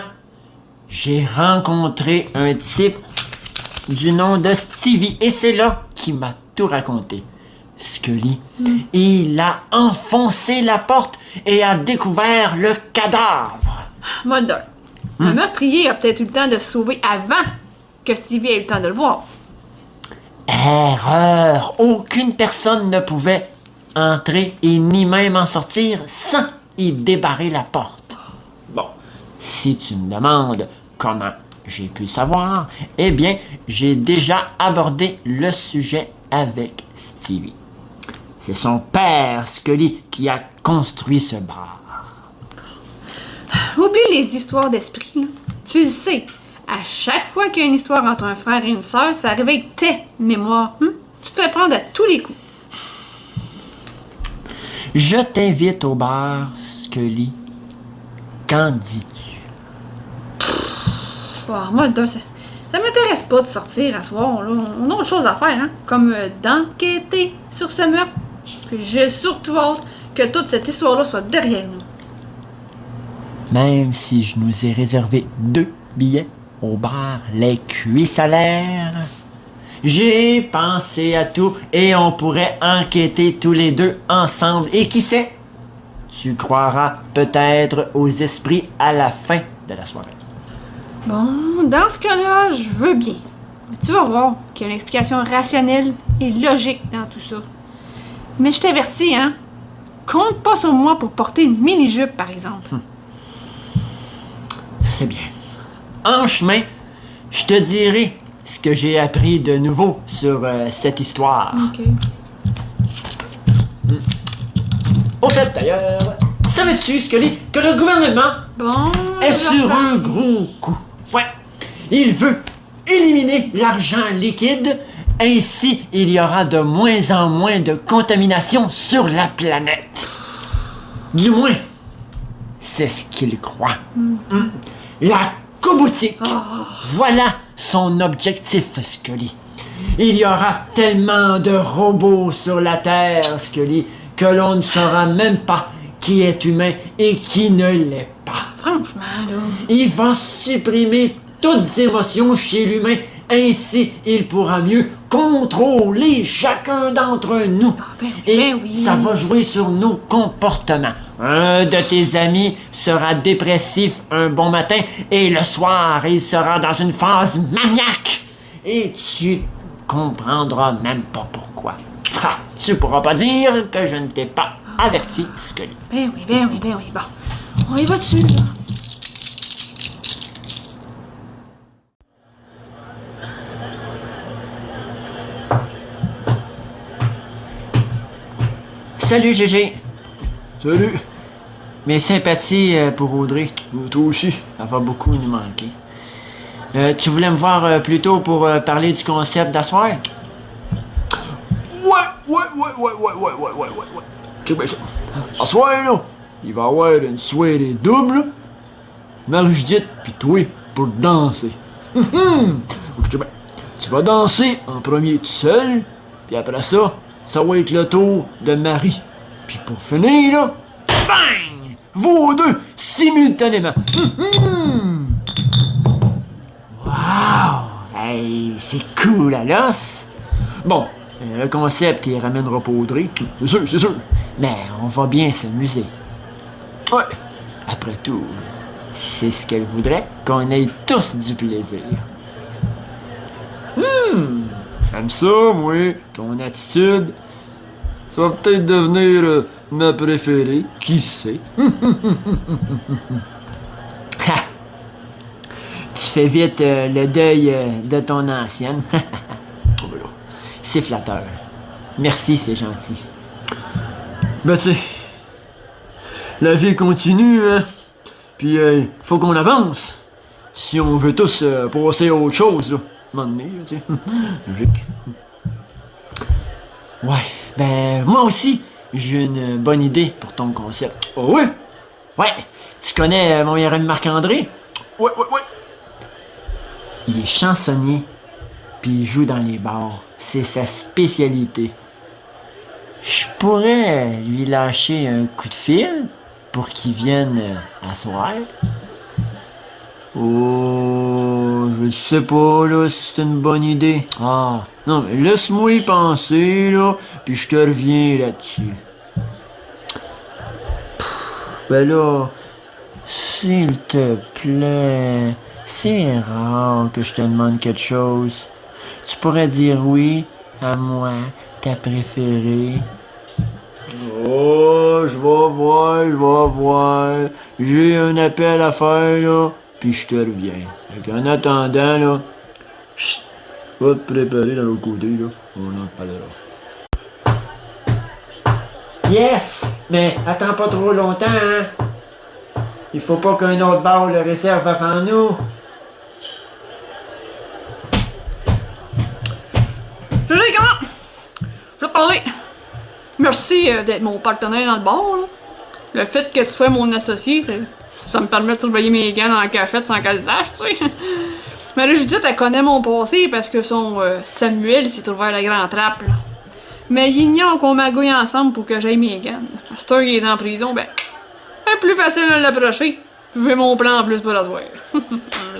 j'ai rencontré un type du nom de Stevie et c'est là qu'il m'a tout raconté. Scully, il a enfoncé la porte et a découvert le cadavre. Mulder. Le meurtrier a peut-être eu le temps de se sauver avant que Stevie ait eu le temps de le voir. Erreur! Aucune personne ne pouvait entrer et ni même en sortir sans y débarrer la porte. Bon, si tu me demandes comment j'ai pu le savoir, eh bien, j'ai déjà abordé le sujet avec Stevie. C'est son père, Scully, qui a construit ce bar. Oublie les histoires d'esprit, là. Tu le sais. À chaque fois qu'il y a une histoire entre un frère et une sœur, ça réveille tes mémoires. Tu te fais prendre à tous les coups. Je t'invite au bar, Scully. Qu'en dis-tu? Mulder, ça m'intéresse pas de sortir à soir, là. On a autre chose à faire, comme d'enquêter sur ce meurtre. Puis j'ai surtout hâte que toute cette histoire-là soit derrière nous. Même si je nous ai réservé 2 billets au bar Les Cuisses à l'air, j'ai pensé à tout et on pourrait enquêter tous les 2 ensemble. Et qui sait, tu croiras peut-être aux esprits à la fin de la soirée. Bon, dans ce cas-là, je veux bien. Mais tu vas voir qu'il y a une explication rationnelle et logique dans tout ça. Mais je t'avertis, compte pas sur moi pour porter une mini-jupe, par exemple. C'est bien. En chemin, je te dirai ce que j'ai appris de nouveau sur cette histoire. OK. Au fait, d'ailleurs, savais-tu, Scully, que le gouvernement Bon, est c'est sur un reparti. gros coup? Ouais. Il veut éliminer l'argent liquide, ainsi il y aura de moins en moins de contamination sur la planète. Du moins, c'est ce qu'il croit. La coboutique. Voilà son objectif, Scully. Il y aura tellement de robots sur la Terre, Scully, que l'on ne saura même pas qui est humain et qui ne l'est pas. Franchement, là. Il va supprimer toutes émotions chez l'humain, ainsi il pourra mieux contrôler chacun d'entre nous. ben Et oui. ça va jouer sur nos comportements. Un de tes amis sera dépressif un bon matin et le soir, il sera dans une phase maniaque. Et tu comprendras même pas pourquoi. Ah, tu pourras pas dire que je ne t'ai pas averti, Scully. Ben oui. Bon, on y va dessus, là. Salut, GG. Salut. Mes sympathies pour Audrey. Toi aussi. Ça va beaucoup nous manquer. Tu voulais me voir plus tôt pour parler du concept d'asseoir? Ouais. Check bien ça. À soir, là, il va y avoir une soirée double. Marie-Judith pis toi pour danser. Ok, check bien. Tu vas danser en premier tout seul, puis après ça, ça va être le tour de Marie. Puis pour finir, là, bang! Vous deux, simultanément. Wow! Hey, c'est cool à l'os! Bon, le concept, il ramènera pas Audrey, C'est sûr. mais on va bien s'amuser. Ouais. Après tout, c'est ce qu'elle voudrait, qu'on ait tous du plaisir. J'aime ça, moi. Ton attitude, Ça va peut-être devenir ma préférée. Qui sait? ha! Tu fais vite le deuil de ton ancienne. C'est flatteur. Merci, c'est gentil. Ben, tu sais, la vie continue, hein. Puis, faut qu'on avance. Si on veut tous passer à autre chose, là. À un moment donné, tu sais. Logique. Ouais, ben moi aussi, j'ai une bonne idée pour ton concept. Ah ouais? Ouais, tu connais mon meilleur ami Marc-André? Ouais. Il est chansonnier, puis il joue dans les bars. C'est sa spécialité. Je pourrais lui lâcher un coup de fil pour qu'il vienne à soir. Oh, je sais pas, là, si c'est une bonne idée. Ah, Non, mais laisse-moi y penser, là, puis je te reviens là-dessus. ben là, s'il te plaît, c'est rare que je te demande quelque chose. Tu pourrais dire oui à moi, ta préférée. Oh, je vais voir. J'ai un appel à faire, là, puis je te reviens. Fait qu'en attendant, là, chut, va te préparer dans l'autre côté, là. On en parlera. Yes! Mais attends pas trop longtemps, hein? Il faut pas qu'un autre bar le réserve avant nous. GG, comment? Je vais te parler. Merci d'être mon partenaire dans le bar, là. Le fait que tu sois mon associé, ça me permet de surveiller mes gants dans la cachette sans qu'elle sache, tu sais. Mais Judith, elle connaît mon passé parce que son Samuel s'est ouvert la grande trappe, là. Mais il ignore qu'on magouille ensemble pour que j'aille mes gants. À cette heure, il est en prison, ben, c'est plus facile de l'approcher. J'ai mon plan en plus pour la soirée. Ça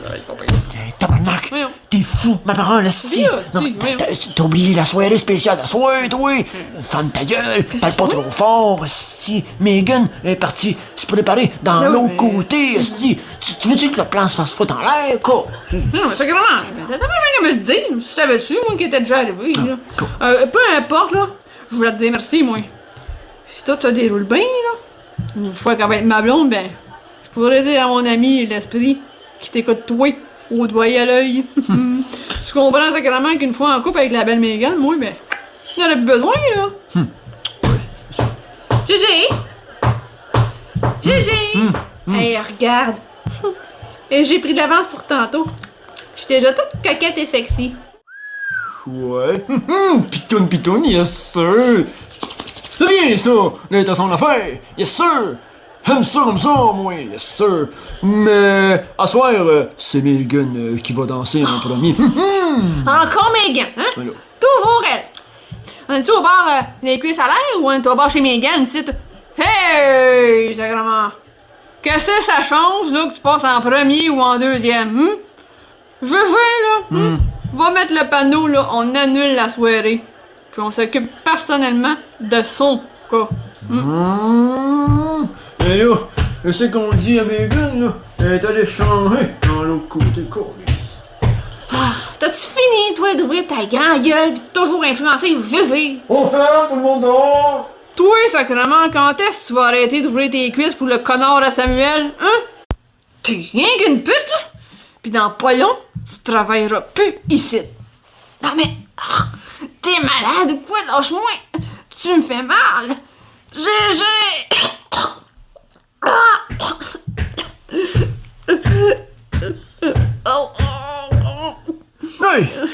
va être pas pire. Tabarnak! Voyons. T'es fou, ma parole, esti! Oui, hostie, Non, voyons. t'as oublié la soirée spéciale à soir, toi! Ferme ta gueule! Parle pas que trop fort, esti! Megan est partie se préparer dans Non, l'autre mais- côté, esti! Tu veux-tu que le plan se fasse foutre en l'air, quoi? Non, mais c'est vraiment. T'as pas besoin de me le dire. Savais-tu, moi, qui était déjà arrivé, là? Peu importe, là. Je voulais te dire merci, moi. si tout se déroule bien, là, une fois qu'elle va être ma blonde, ben, je pourrais dire à mon ami l'esprit qui t'écoute toi, au doigt et à l'œil. Tu comprends sacrément qu'une fois en couple avec la belle Megan, moi, ben, il y en a plus besoin, là. Gégé! Gégé! Hey, regarde! Et j'ai pris de l'avance pour tantôt. J'étais déjà toute coquette et sexy. Ouais. Pitoune, yes sir. C'est bien ça, l'intention de l'affaire, yes sir. J'aime ça comme ça, moi, yes sir. Mais, à soir, c'est Megan qui va danser en premier. Encore Megan, hein? Voilà. Toujours elle! On est-tu au bar les cuisses à l'air ou on est au bar chez Megan ici? Hey! Sacrement! Qu'est-ce que ça change, là, que tu passes en premier ou en deuxième, Je veux là, Va mettre le panneau, là, on annule la soirée. Puis on s'occupe personnellement de son cas. Et là, c'est qu'on dit à Megan, là, elle est allée changer dans l'autre côté, T'as-tu fini, toi, d'ouvrir ta grande gueule pis toujours influencer Vivi? On ferme, tout le monde dehors! Toi, sacrément, quand est-ce que tu vas arrêter d'ouvrir tes cuisses pour le connard à Samuel, T'es rien qu'une pute, là! Pis dans pas long, tu travailleras plus ici. Non mais, t'es malade ou quoi? Lâche-moi! Tu me fais mal! Gégé!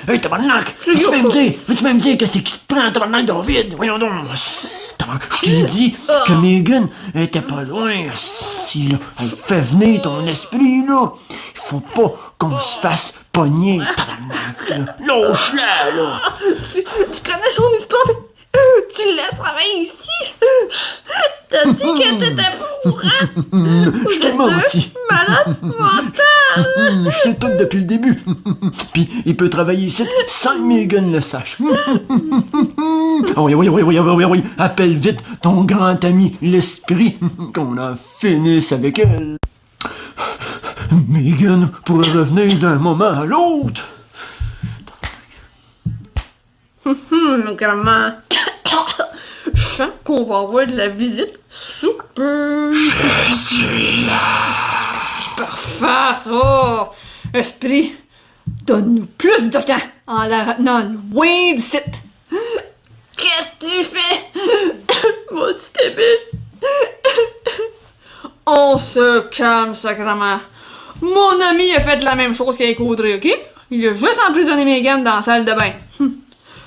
Hey, tabarnak! Veux-tu même dire que c'est qui te prend, tabarnak, David? Voyons donc! Je t'ai dit que Megan était pas loin, si là. Elle fait venir ton esprit, là. Il faut pas qu'on se fasse pogner, tabarnak, là. Lâche-la, là! Tu connais son histoire, tu le laisses travailler ici? T'as dit que t'étais pas au courant? Je t'ai menti. Malade mental! Je sais tout depuis le début. Puis il peut travailler ici sans que Megan le sache. Oui. Appelle vite ton grand ami, l'esprit, qu'on en finisse avec elle. Megan pourrait revenir d'un moment à l'autre. Grand-maman. Je sens qu'on va avoir de la visite sous peu. Je suis là! Parfait, ça! Esprit, donne-nous plus de temps en la retenant loin du site. Qu'est-ce que tu fais? Maudit débile. On se calme, sacrément. Mon ami a fait la même chose qu'avec Audrey, ok? Il a juste emprisonné Megan dans la salle de bain.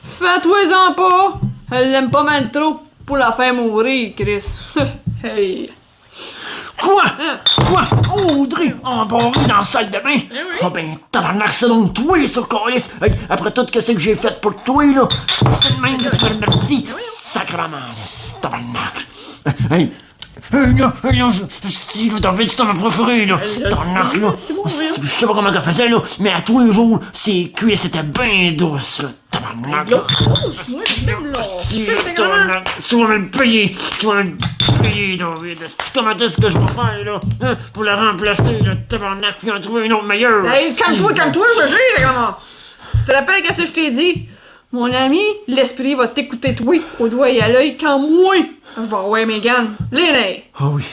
Fais-toi-en pas! Elle l'aime pas mal trop pour la faire mourir, Chris. Hey! Quoi? Audrey embarrée dans la salle de bain? Oh ben, tabarnak, c'est donc toi, ça, câlisse! Hey, après tout ce que j'ai fait pour toi, là, c'est le même que tu me remercies. Sacrement, tabarnak! Hey! Là, David, c'est ma préférée, là. Tabarnak, là. Je sais pas comment elle faisait, là, mais à tous les jours, ses cuisses étaient bien douces, là. Tabarnak, là. Tabarnak, tu vas me le payer. David. Comment est-ce que je vais faire, là? Pour la remplacer, là, tabarnak, puis en trouver une autre meilleure. Hey, calme-toi, je sais, comment. Tu te rappelles qu'est-ce que je t'ai dit? Mon ami, l'esprit va t'écouter toi, au doigt et à l'œil, quand moi, je vais avoir Megan, les nerfs. Oui,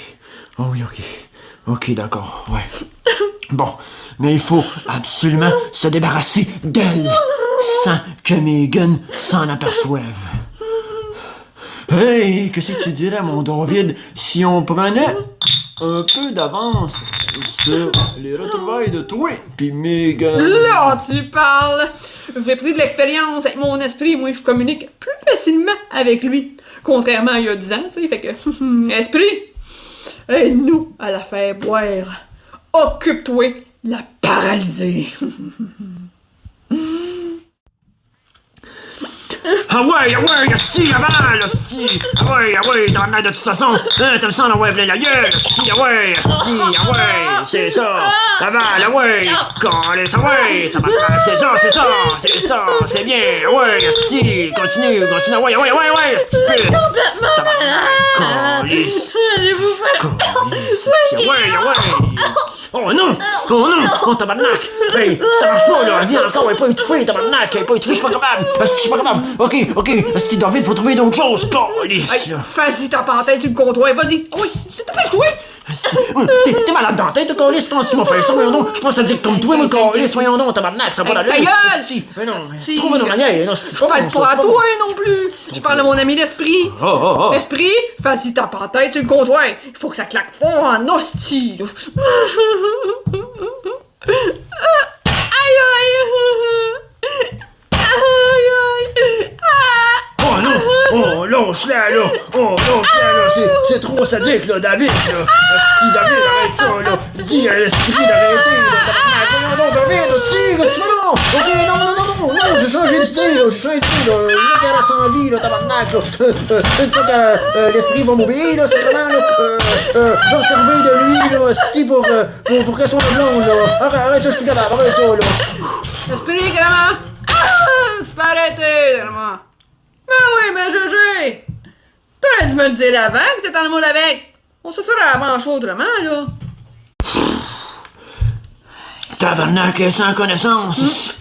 ok, d'accord, ouais. Bon, mais il faut absolument se débarrasser d'elle, sans que Megan s'en aperçoive. Hey, qu'est-ce que tu dirais, mon David, si on prenait un peu d'avance sur les retrouvailles de toi pis Megan? Là, tu parles! J'ai pris de l'expérience avec mon esprit, moi, je communique plus facilement avec lui. Contrairement à il y a 10 ans, tu sais, fait que... Esprit! Aide-nous à la faire boire. Occupe-toi de la paralyser. Ah ouais, si, aval, si. Ah ouais, dans la de toute façon, t'aimes ça en envoyer plein la gueule, si, ah ouais, c'est ça. Aval, ah ouais, calisse, ah ouais, tabarnak, c'est ça, c'est bien, ah ouais, si, continue, ah ouais, stupide. Tabarnak, calisse. Allez-vous faire... Ouais. Oh non, tabarnak. Hey, ça marche pas, là, elle vient encore, elle est pas étouffée, tabarnak, je suis pas capable. Ok, ok, asti, David, faut trouver d'autres choses, câlisse, Hey, là. vas-y, tape en tête sur le comptoir, vas-y. Oui, s'il te plaît, je jouer. Asti, t'es malade dans la tête, câlisse, je pense que tu m'as fait ça, voyons donc. Je pense à dire comme toi, moi, câlisse, voyons donc, tabarnak, ça va Hey, d'allure. ta gueule! Asti, mais non, Asti, trouve une manière, non, Je parle pas à toi non plus. Je parle à mon ami l'esprit. Oh. Esprit, vas-y, tape en tête sur le comptoir. Il faut que ça claque fort en hostie, là. Aïe, aïe. Aïe, aïe. Ah. Oh non! Oh, lâche-la, là! Oh, lâche-la, là! C'est trop sadique, là, David, là! Asti, David, arrête ça, là! Dis à l'esprit d'arrêter, là! Tabarnak, voyons donc, David, asti, qu'est-ce que tu fais là? Ok, non, j'ai changé d'idée, là! J'ai changé d'idée, là! Là qu'elle reste en vie, là, tabarnak, là! Une fois que l'esprit va m'obéir, là, c'est vraiment, là, je vais me servir de lui, là, asti, pour qu'elle soit blonde, là! Arrête ça, je suis capable, arrête ça, là! Esprit, grand. Ah, tu peux arrêter, grand. Mais oui, mais GG! T'aurais dû me le dire avant que t'étais en amour avec! On se serait avanché autrement, là! Tabarnak, elle est sans connaissance.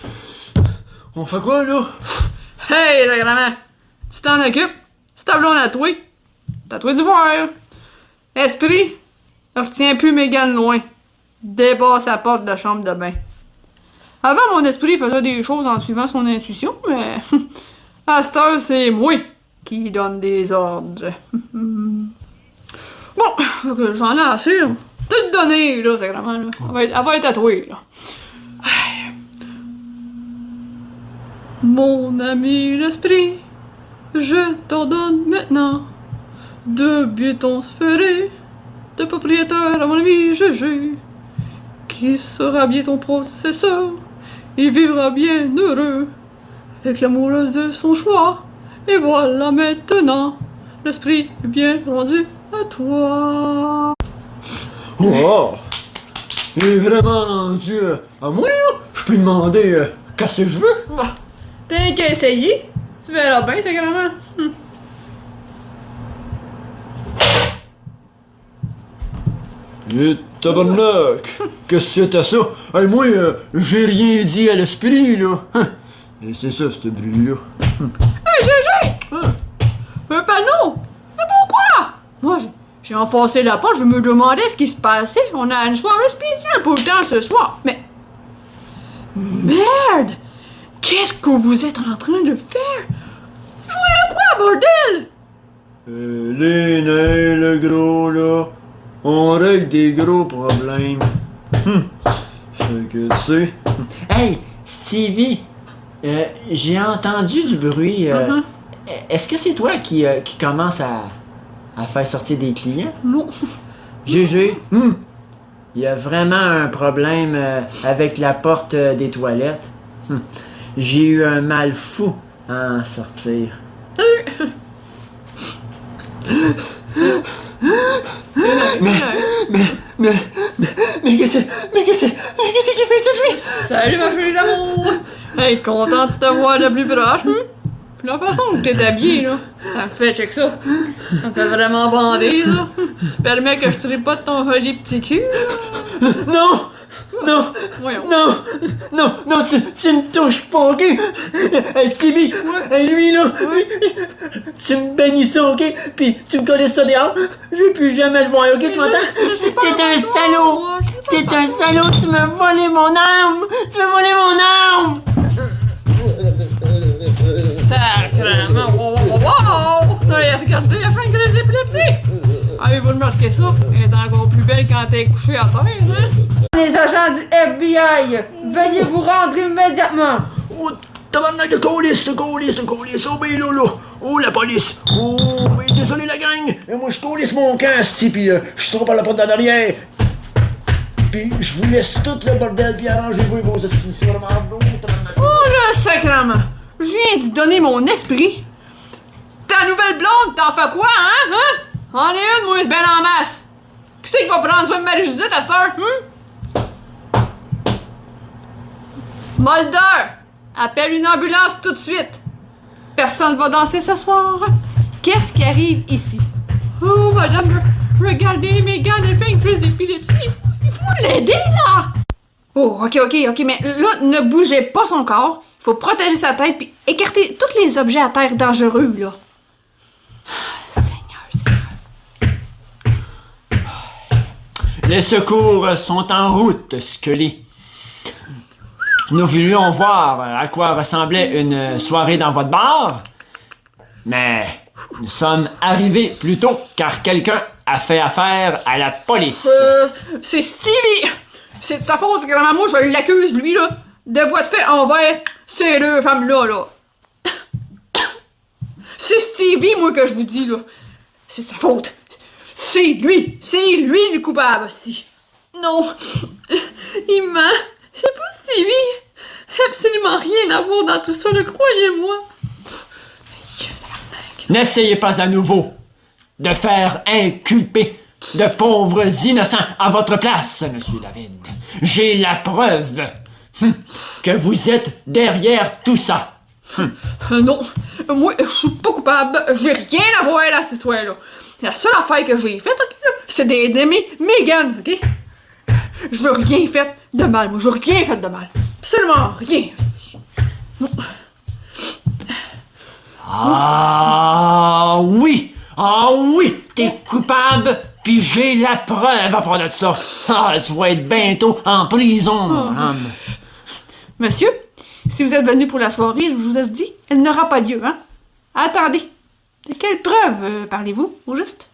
On fait quoi, là? Hey, ta grand-mère! Tu t'en occupes? C'est ta blonde à toi. T'as toi du voir. Esprit, retiens plus Mégane loin. Dépasse sa porte de chambre de bain. Avant, mon esprit faisait des choses en suivant son intuition, mais... à cette heure, c'est moi qui donne des ordres. Bon, j'en ai assez, là. Tout donné, là, c'est vraiment, là. Elle va être à toi, là. Mon ami l'esprit, je t'ordonne maintenant 2 butons sphériques de propriétaire à mon ami GG, qui sera bien ton processeur. Il vivra bien heureux avec l'amoureuse de son choix. Et voilà maintenant, l'esprit est bien rendu à toi. Oh! Il est vraiment rendu à moi, là? Je peux demander qu'est-ce que je veux? Bah, t'as qu'à essayer. Tu verras bien, c'est grand-mère. Et tabarnak! Qu'est-ce que c'était ça? Hey, moi, j'ai rien dit à l'esprit, là! Et c'est ça, ce bruit-là. Hey, GG! Un panneau! C'est pourquoi? Moi, j'ai enfoncé la porte, je me demandais ce qui se passait. On a une soirée spéciale pour le temps ce soir. Mais... merde! Qu'est-ce que vous êtes en train de faire? Jouez à quoi, bordel? Les nains, le gros, là, on règle des gros problèmes. Fait que, tu sais... Hey, Stevie, j'ai entendu du bruit. Est-ce que c'est toi qui commence à faire sortir des clients? Non. GG, il y a vraiment un problème avec la porte des toilettes. J'ai eu un mal fou à en sortir. Mais qu'est-ce qu'il fait, c'est lui? Salut ma chérie d'amour! Hey, content de te voir de plus proche, Puis la façon que t'es habillé, là, ça me fait, check ça. Ça me fait vraiment bander, ça. Tu permets que je tire pas de ton joli petit cul, là? Non! Non! Voyons. Non, tu me touches pas, ok? Hey, Stevie! Hey, lui, là! Tu me bénis ça, ok? Puis tu me colles ça dehors. Je veux plus jamais le voir, ok? Tu m'entends? T'es un salaud! T'es un salaud! Tu m'as volé mon âme! Tu m'as volé mon âme! Sacrément! Wow! Hey, regardez, elle a fait une crise d'épilepsie! Avez-vous remarqué ça? Elle est encore plus belle quand elle est couchée à terre, hein? Les agents du FBI, veuillez vous rendre immédiatement! Oh, tabarnak de colis! Oh, ben là, oh, la police! Oh, ben désolé, la gang! Et moi, je colisse mon camp, c'ti, pis je sors par la porte d'en arrière. Pis je vous laisse tout le bordel, pis arrangez-vous vos institutions, tabarnak. Oh là, sacrément! Je viens de donner mon esprit! Ta nouvelle blonde, t'en fais quoi, hein? En est une, moi, c'est ben en masse! Qui c'est qui va prendre soin de Marie-Josette à cette heure, Mulder! Appelle une ambulance tout de suite! Personne va danser ce soir! Qu'est-ce qui arrive ici? Oh, madame, regardez, Mégane, elle fait une crise d'épilepsie! Il faut l'aider, là! Oh, ok, mais là, ne bougez pas son corps. Faut protéger sa tête puis écarter tous les objets à terre dangereux, là. Seigneur. Les secours sont en route, Scully. Nous voulions voir à quoi ressemblait une soirée dans votre bar, mais nous sommes arrivés plus tôt car quelqu'un a fait affaire à la police. C'est Stevie! C'est de sa faute, c'est que maman, je l'accuse, lui, là, de voie de fait envers ces deux femmes-là, là. C'est Stevie, moi, que je vous dis, là. C'est de sa faute. C'est lui le coupable, aussi. Non, il ment. C'est pas Stevie. Absolument rien à voir dans tout ça, le croyez-moi. N'essayez pas à nouveau de faire inculper de pauvres innocents à votre place, Monsieur David. J'ai la preuve que vous êtes derrière tout ça. Non, moi, je suis pas coupable. J'ai rien à voir là, cette histoire-là. La seule affaire que j'ai faite, ok, là, c'est d'aider Megan, ok? Je veux rien fait de mal, moi, je veux rien fait de mal. Absolument rien. Non. Ah oui, t'es coupable, puis j'ai la preuve à part de ça. Ah, tu vas être bientôt en prison, mon homme. Monsieur, si vous êtes venu pour la soirée, je vous ai dit, elle n'aura pas lieu, hein? Attendez, de quelle preuve parlez-vous, au juste?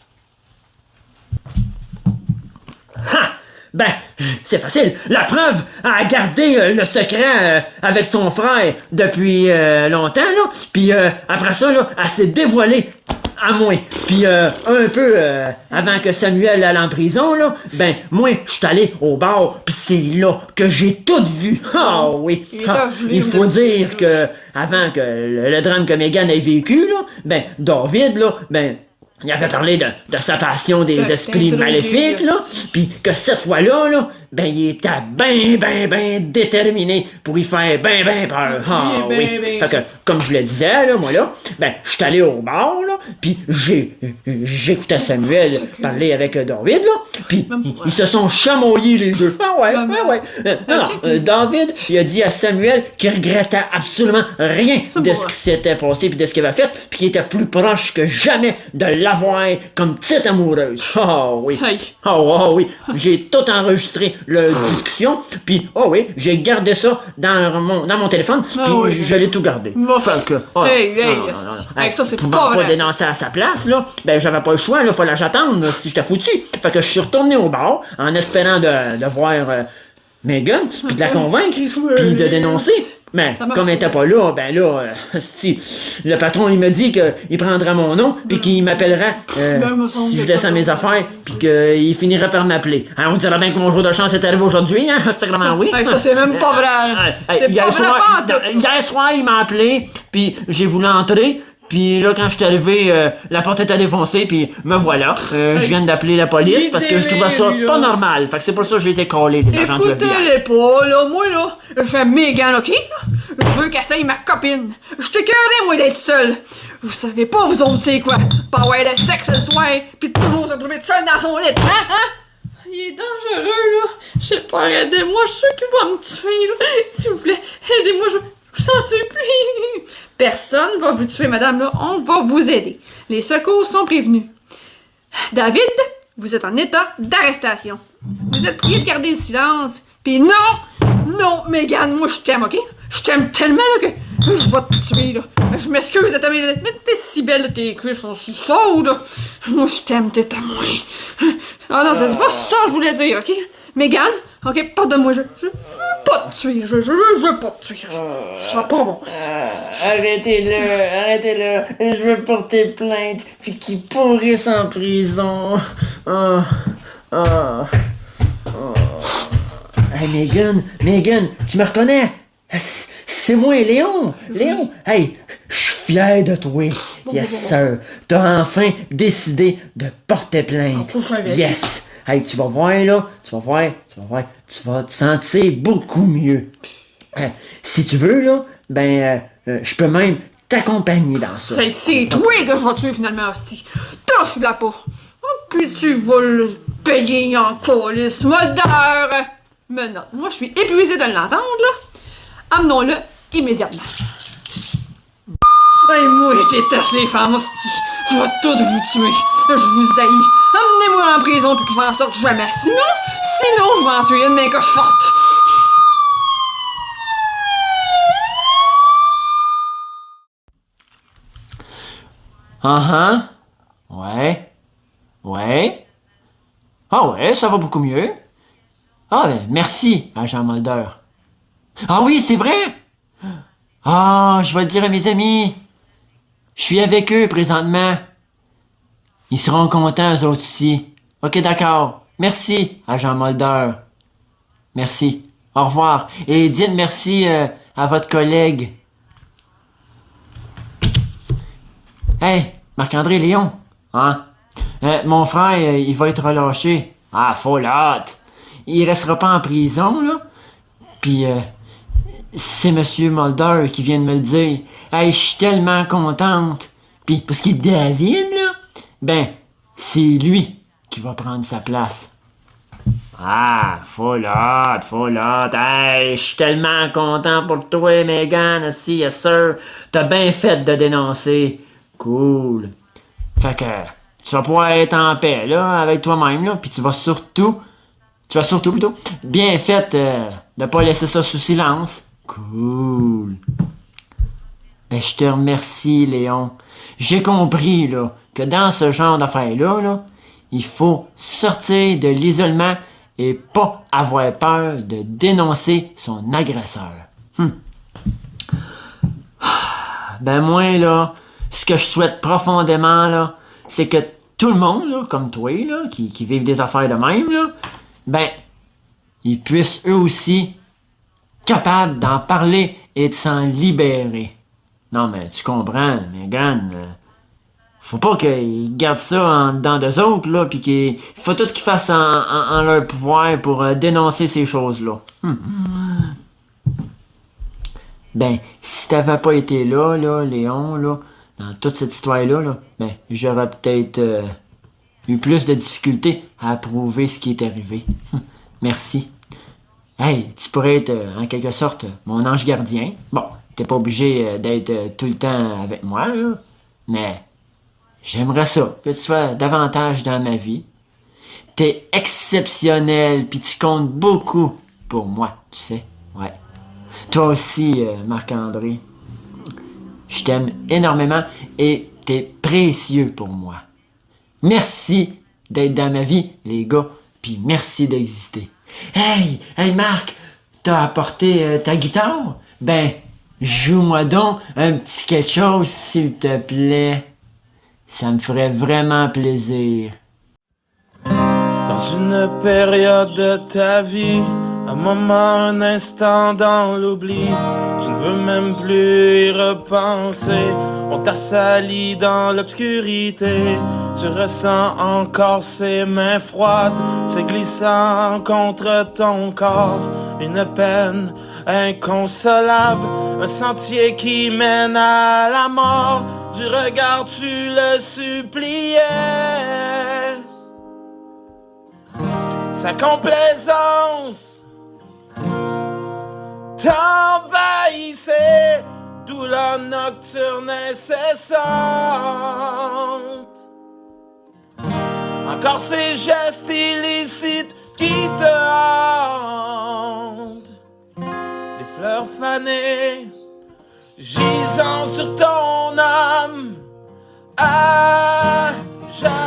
Ben, c'est facile. La preuve a gardé le secret avec son frère depuis longtemps, là. Puis après ça, là, elle s'est dévoilée à moi. Puis un peu avant que Samuel aille en prison, là, ben, moi, je suis allé au bar, puis c'est là que j'ai tout vu. Ah oui. Il faut dire que avant que le drame que Megan ait vécu, là, ben, David, là, ben, il avait parlé de sa passion des esprits maléfiques, là, pis que cette fois-là, là, ben, il était ben déterminé pour y faire ben peur. Ah oui. Fait que, comme je le disais, là, moi, là, ben, je suis allé au bar, là, pis j'écoutais Samuel parler avec David, là, pis ils se sont chamoyés les deux. Ah ouais. David, il a dit à Samuel qu'il regrettait absolument rien de ce qui s'était passé pis de ce qu'il avait fait, pis qu'il était plus proche que jamais de l'avoir comme petite amoureuse. Ah oui. Ah oui. J'ai tout enregistré leur discussion, puis j'ai gardé ça dans mon téléphone, puis je l'ai tout gardé. Fait que, ça c'est pas dénoncer à sa place, là, ben j'avais pas le choix, là, fallait que j'attende si j'étais foutu. Fait que je suis retourné au bar en espérant de voir Megan, puis de la convaincre, puis de dénoncer. Mais comme elle était pas là, ben là, si le patron il me dit qu'il prendra mon nom, puis qu'il m'appellera si je descends mes affaires, puis qu'il finirait par m'appeler. On dirait bien que mon jour de chance est arrivé aujourd'hui, hein? C'est vraiment oui. Ça c'est même pas vrai. C'est pas vrai. Hier soir, il m'a appelé, puis j'ai voulu entrer. Puis là, quand je suis arrivé, la porte était défoncée, puis me voilà. Je viens d'appeler la police parce que je trouvais ça pas normal. Fait que c'est pour ça que je les ai collés, les agents de FBI. Écoutez-les pas, là. Moi, là, je fais Megan, OK? Je veux qu'elle essaye ma copine. Je t'écœurais, moi, d'être seule. Vous savez pas, vous autres, c'est quoi? Pas avoir de sexe le soir, pis toujours se trouver seule dans son lit, hein? Il est dangereux, là. Je sais pas, aidez-moi, je suis sûr qu'il va me tuer, là. S'il vous plaît, aidez-moi, je s'en supplie. Personne va vous tuer, madame, là. On va vous aider. Les secours sont prévenus. David, vous êtes en état d'arrestation. Vous êtes prié de garder le silence. Puis non, Megan, moi je t'aime, OK? Je t'aime tellement, là, que je vais te tuer, là. Je m'excuse de t'aimer, mais t'es si belle, de tes cuisses sont si chaudes, là. Moi je t'aime, t'es à moi. Ah non, c'est pas ça que je voulais dire, OK? Megan, OK, pardonne-moi, je veux pas te tuer, je veux pas te tuer, ça sera pas bon. Arrêtez-le, je veux porter plainte, puis qu'il pourrisse en prison. Hey, Megan, tu me reconnais? C'est moi, Léon, hey, je suis fier de toi. Yes, sir, t'as enfin décidé de porter plainte. Yes. Hey, tu vas voir, là, tu vas te sentir beaucoup mieux. Si tu veux, là, je peux même t'accompagner dans ça. Hey, c'est toi que je vais tuer finalement, hostie. T'offre-la pas. Puis tu vas le payer en colis, modère. Menotte. Moi, je suis épuisée de l'entendre, là. Amenons-le immédiatement. Hey, moi, je déteste les femmes, hostie. Je vais toutes vous tuer. Je vous haïs. Emmenez-moi en prison puis que je m'en sorte jamais. Sinon, je vais en tuer une, mais que je sorte. Ouais. Ouais. Ah ouais, ça va beaucoup mieux. Ah, ben, merci, agent Mulder. Ah oui, c'est vrai! Ah, je vais le dire à mes amis. Je suis avec eux présentement. Ils seront contents, eux autres aussi. Ok, d'accord. Merci, agent Mulder. Merci. Au revoir. Et dites merci à votre collègue. Hey, Marc-André Léon. Hein? Mon frère, il va être relâché. Ah, full hâte. Il restera pas en prison, là. Puis, c'est Monsieur Mulder qui vient de me le dire. Hey, je suis tellement contente. Puis, parce qu'il est David, là, ben, c'est lui qui va prendre sa place. Ah, full hot. Hey, je suis tellement content pour toi, Megan. Si, yes sir. T'as bien fait de dénoncer. Cool. Fait que, tu vas pouvoir être en paix, là, avec toi-même, là. Puis tu vas surtout plutôt, bien fait de pas laisser ça sous silence. Cool. Ben, je te remercie, Léon. J'ai compris, là, que dans ce genre d'affaires-là, là, il faut sortir de l'isolement et pas avoir peur de dénoncer son agresseur. Ben, moi, là, ce que je souhaite profondément, là, c'est que tout le monde, là, comme toi, là, qui vivent des affaires de même, là, ben, ils puissent eux aussi capables d'en parler et de s'en libérer. Non, mais tu comprends, Megan, faut pas qu'ils gardent ça en dedans d'eux autres, là, pis qu'il faut tout qu'ils fassent en leur pouvoir pour dénoncer ces choses-là. Ben, si t'avais pas été là, Léon, là, dans toute cette histoire-là, là, ben, j'aurais peut-être eu plus de difficultés à prouver ce qui est arrivé. Merci. Hey, tu pourrais être, en quelque sorte, mon ange gardien. Bon, t'es pas obligé d'être tout le temps avec moi, là, mais j'aimerais ça, que tu sois davantage dans ma vie. T'es exceptionnel, puis tu comptes beaucoup pour moi, tu sais. Ouais. Toi aussi, Marc-André. Je t'aime énormément et t'es précieux pour moi. Merci d'être dans ma vie, les gars, puis merci d'exister. Hey, Marc, t'as apporté ta guitare? Ben, joue-moi donc un petit quelque chose, s'il te plaît. Ça me ferait vraiment plaisir. Dans une période de ta vie, un moment, un instant dans l'oubli, tu ne veux même plus y repenser. On t'a sali dans l'obscurité, tu ressens encore ses mains froides se glissant contre ton corps. Une peine inconsolable, un sentier qui mène à la mort. Du regard tu le suppliais, sa complaisance t'envahissait, douleur nocturne incessante. Encore ces gestes illicites qui te hantent, des fleurs fanées gisant sur ton âme à jamais.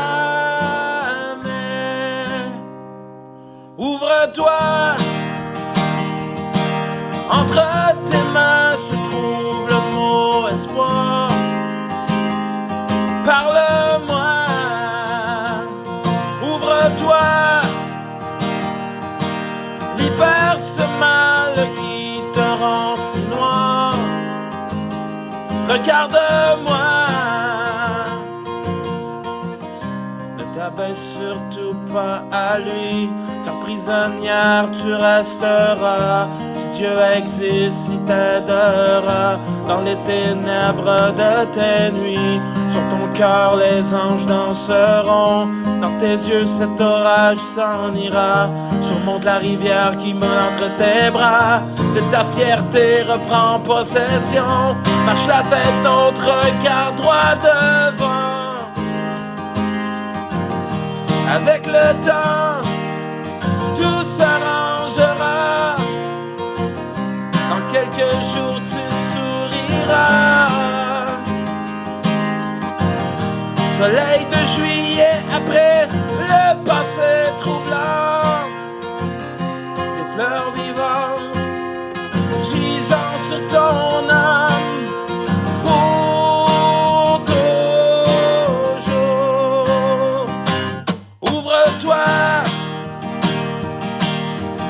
Ouvre-toi, entre tes mains se trouve le mot espoir. Parle-moi, ouvre-toi, libère ce mal qui te rend si noir. Regarde-moi, ne t'abaisse surtout pas à lui, car prisonnière tu resteras. Si Dieu existe, il t'aidera dans les ténèbres de tes nuits. Sur ton cœur les anges danseront, Dans tes yeux cet orage s'en ira. Surmonte la rivière qui meule entre tes bras. De ta fierté reprends possession. Marche la tête haute, regarde droit devant. Avec le temps, tout s'arrangera. Dans quelques jours tu souriras. Soleil de juillet après le passé troublant. Des fleurs vivantes gisant sur ton âme. Pour toujours. Ouvre-toi.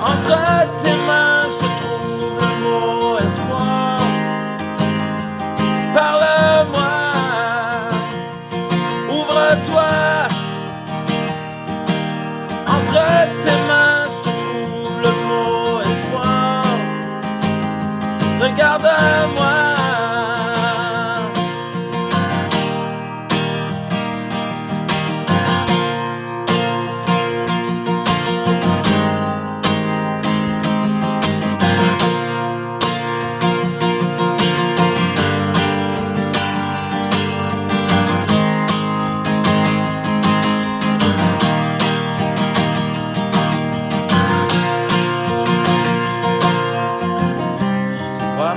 Entre tes mains se trouve le mot espoir. Parle-moi. Ouvre-toi. Entre tes mains se trouve le mot espoir. Regarde-moi.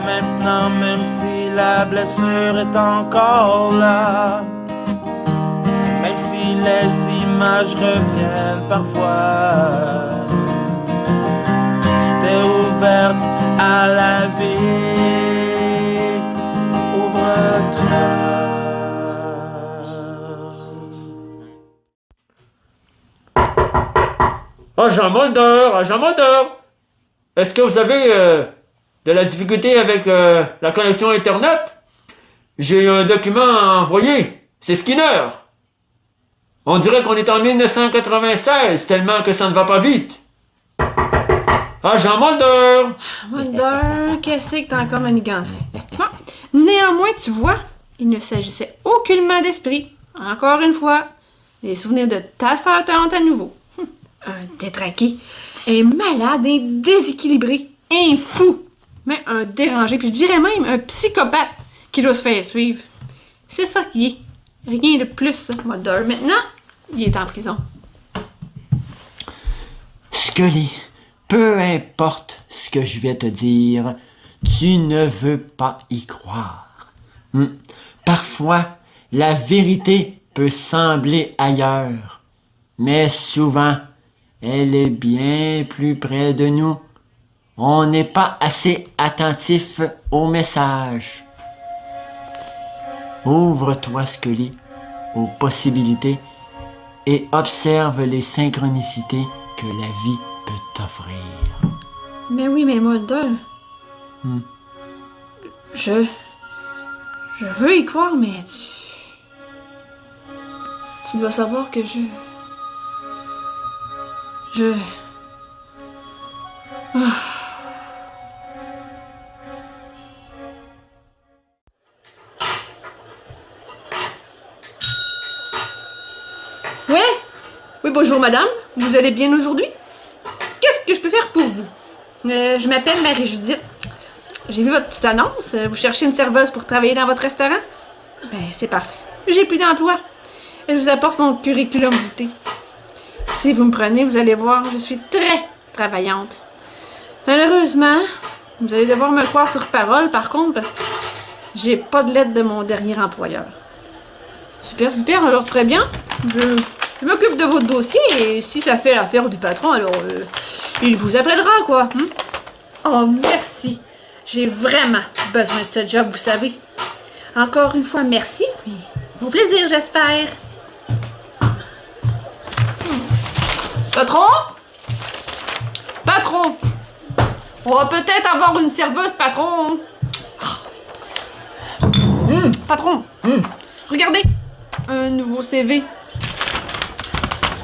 Maintenant, même si la blessure est encore là, même si les images reviennent parfois, tu t'es ouverte à la vie. Ouvre-toi. Agent Mulder! Est-ce que vous avez de la difficulté avec la connexion Internet? J'ai un document à envoyer. C'est Skinner. On dirait qu'on est en 1996, tellement que ça ne va pas vite. Agent Mulder! Mulder, qu'est-ce que t'as encore manigancé? Bon, néanmoins, tu vois, il ne s'agissait aucunement d'esprit. Encore une fois, les souvenirs de ta sœur te hantent à nouveau. Un détraqué, un malade, un déséquilibré, un fou, mais un dérangé, puis je dirais même un psychopathe qui doit se faire suivre. C'est ça qui est. Rien de plus, ça, Mulder. Maintenant, il est en prison. Scully, peu importe ce que je vais te dire, tu ne veux pas y croire. Parfois, la vérité peut sembler ailleurs, mais souvent, elle est bien plus près de nous. On n'est pas assez attentif aux messages. Ouvre-toi, Scully, aux possibilités et observe les synchronicités que la vie peut t'offrir. Mais oui, mais Mulder. Je veux y croire, mais tu dois savoir que Oui, bonjour madame. Vous allez bien aujourd'hui? Qu'est-ce que je peux faire pour vous? Je m'appelle Marie-Judith. J'ai vu votre petite annonce. Vous cherchez une serveuse pour travailler dans votre restaurant? Ben, c'est parfait. J'ai plus d'emploi. Je vous apporte mon curriculum vitae. Si vous me prenez, vous allez voir, je suis très travaillante. Malheureusement, vous allez devoir me croire sur parole, par contre, parce que j'ai pas de lettre de mon dernier employeur. Super, super, alors très bien. Je m'occupe de votre dossier et si ça fait l'affaire du patron, alors il vous appellera, quoi. Oh, merci. J'ai vraiment besoin de ce job, vous savez. Encore une fois, merci. Puis, au plaisir, j'espère. Patron? Patron! On va peut-être avoir une serveuse, patron. Patron, regardez. Un nouveau CV.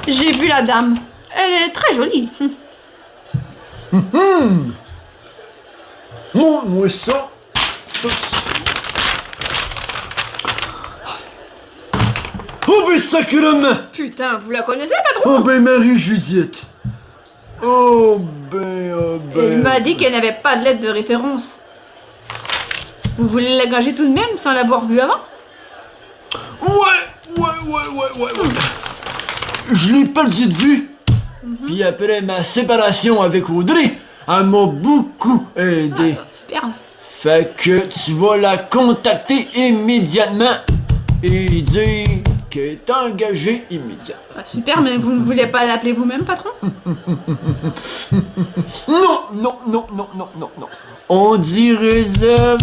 J'ai vu la dame. Elle est très jolie. Montre-moi ça. Oh, mais ça! sacrement! Putain, vous la connaissez, patron? Oh ben Marie-Judith! Oh ben, Elle m'a dit qu'elle n'avait pas de lettre de référence. Vous voulez la gager tout de même sans l'avoir vue avant? Ouais. Je l'ai perdu de vue. Puis après ma séparation avec Audrey, elle m'a beaucoup aidé. Super. Fait que tu vas la contacter immédiatement et lui dire qu'elle est engagée immédiatement. Ah, super, mais vous ne voulez pas l'appeler vous-même, patron? Non. On dit réserve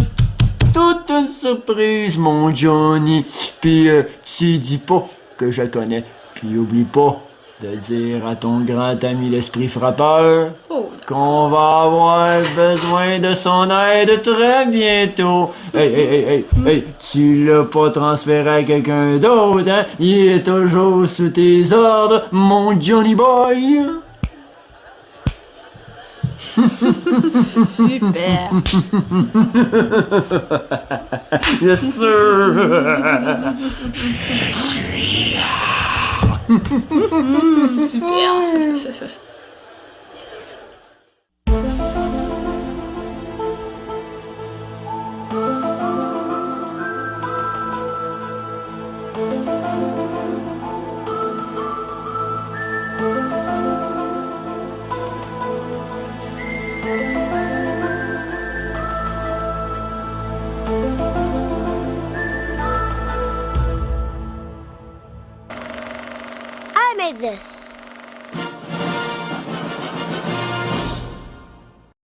toute une surprise, mon Johnny. Puis tu dis pas que je la connais. Puis oublie pas de dire à ton grand ami l'esprit frappeur Oh, qu'on va avoir besoin de son aide très bientôt. Hey, tu l'as pas transféré à quelqu'un d'autre, hein? Il est toujours sous tes ordres, mon Johnny Boy. super. Yes, sir. Super. I made this.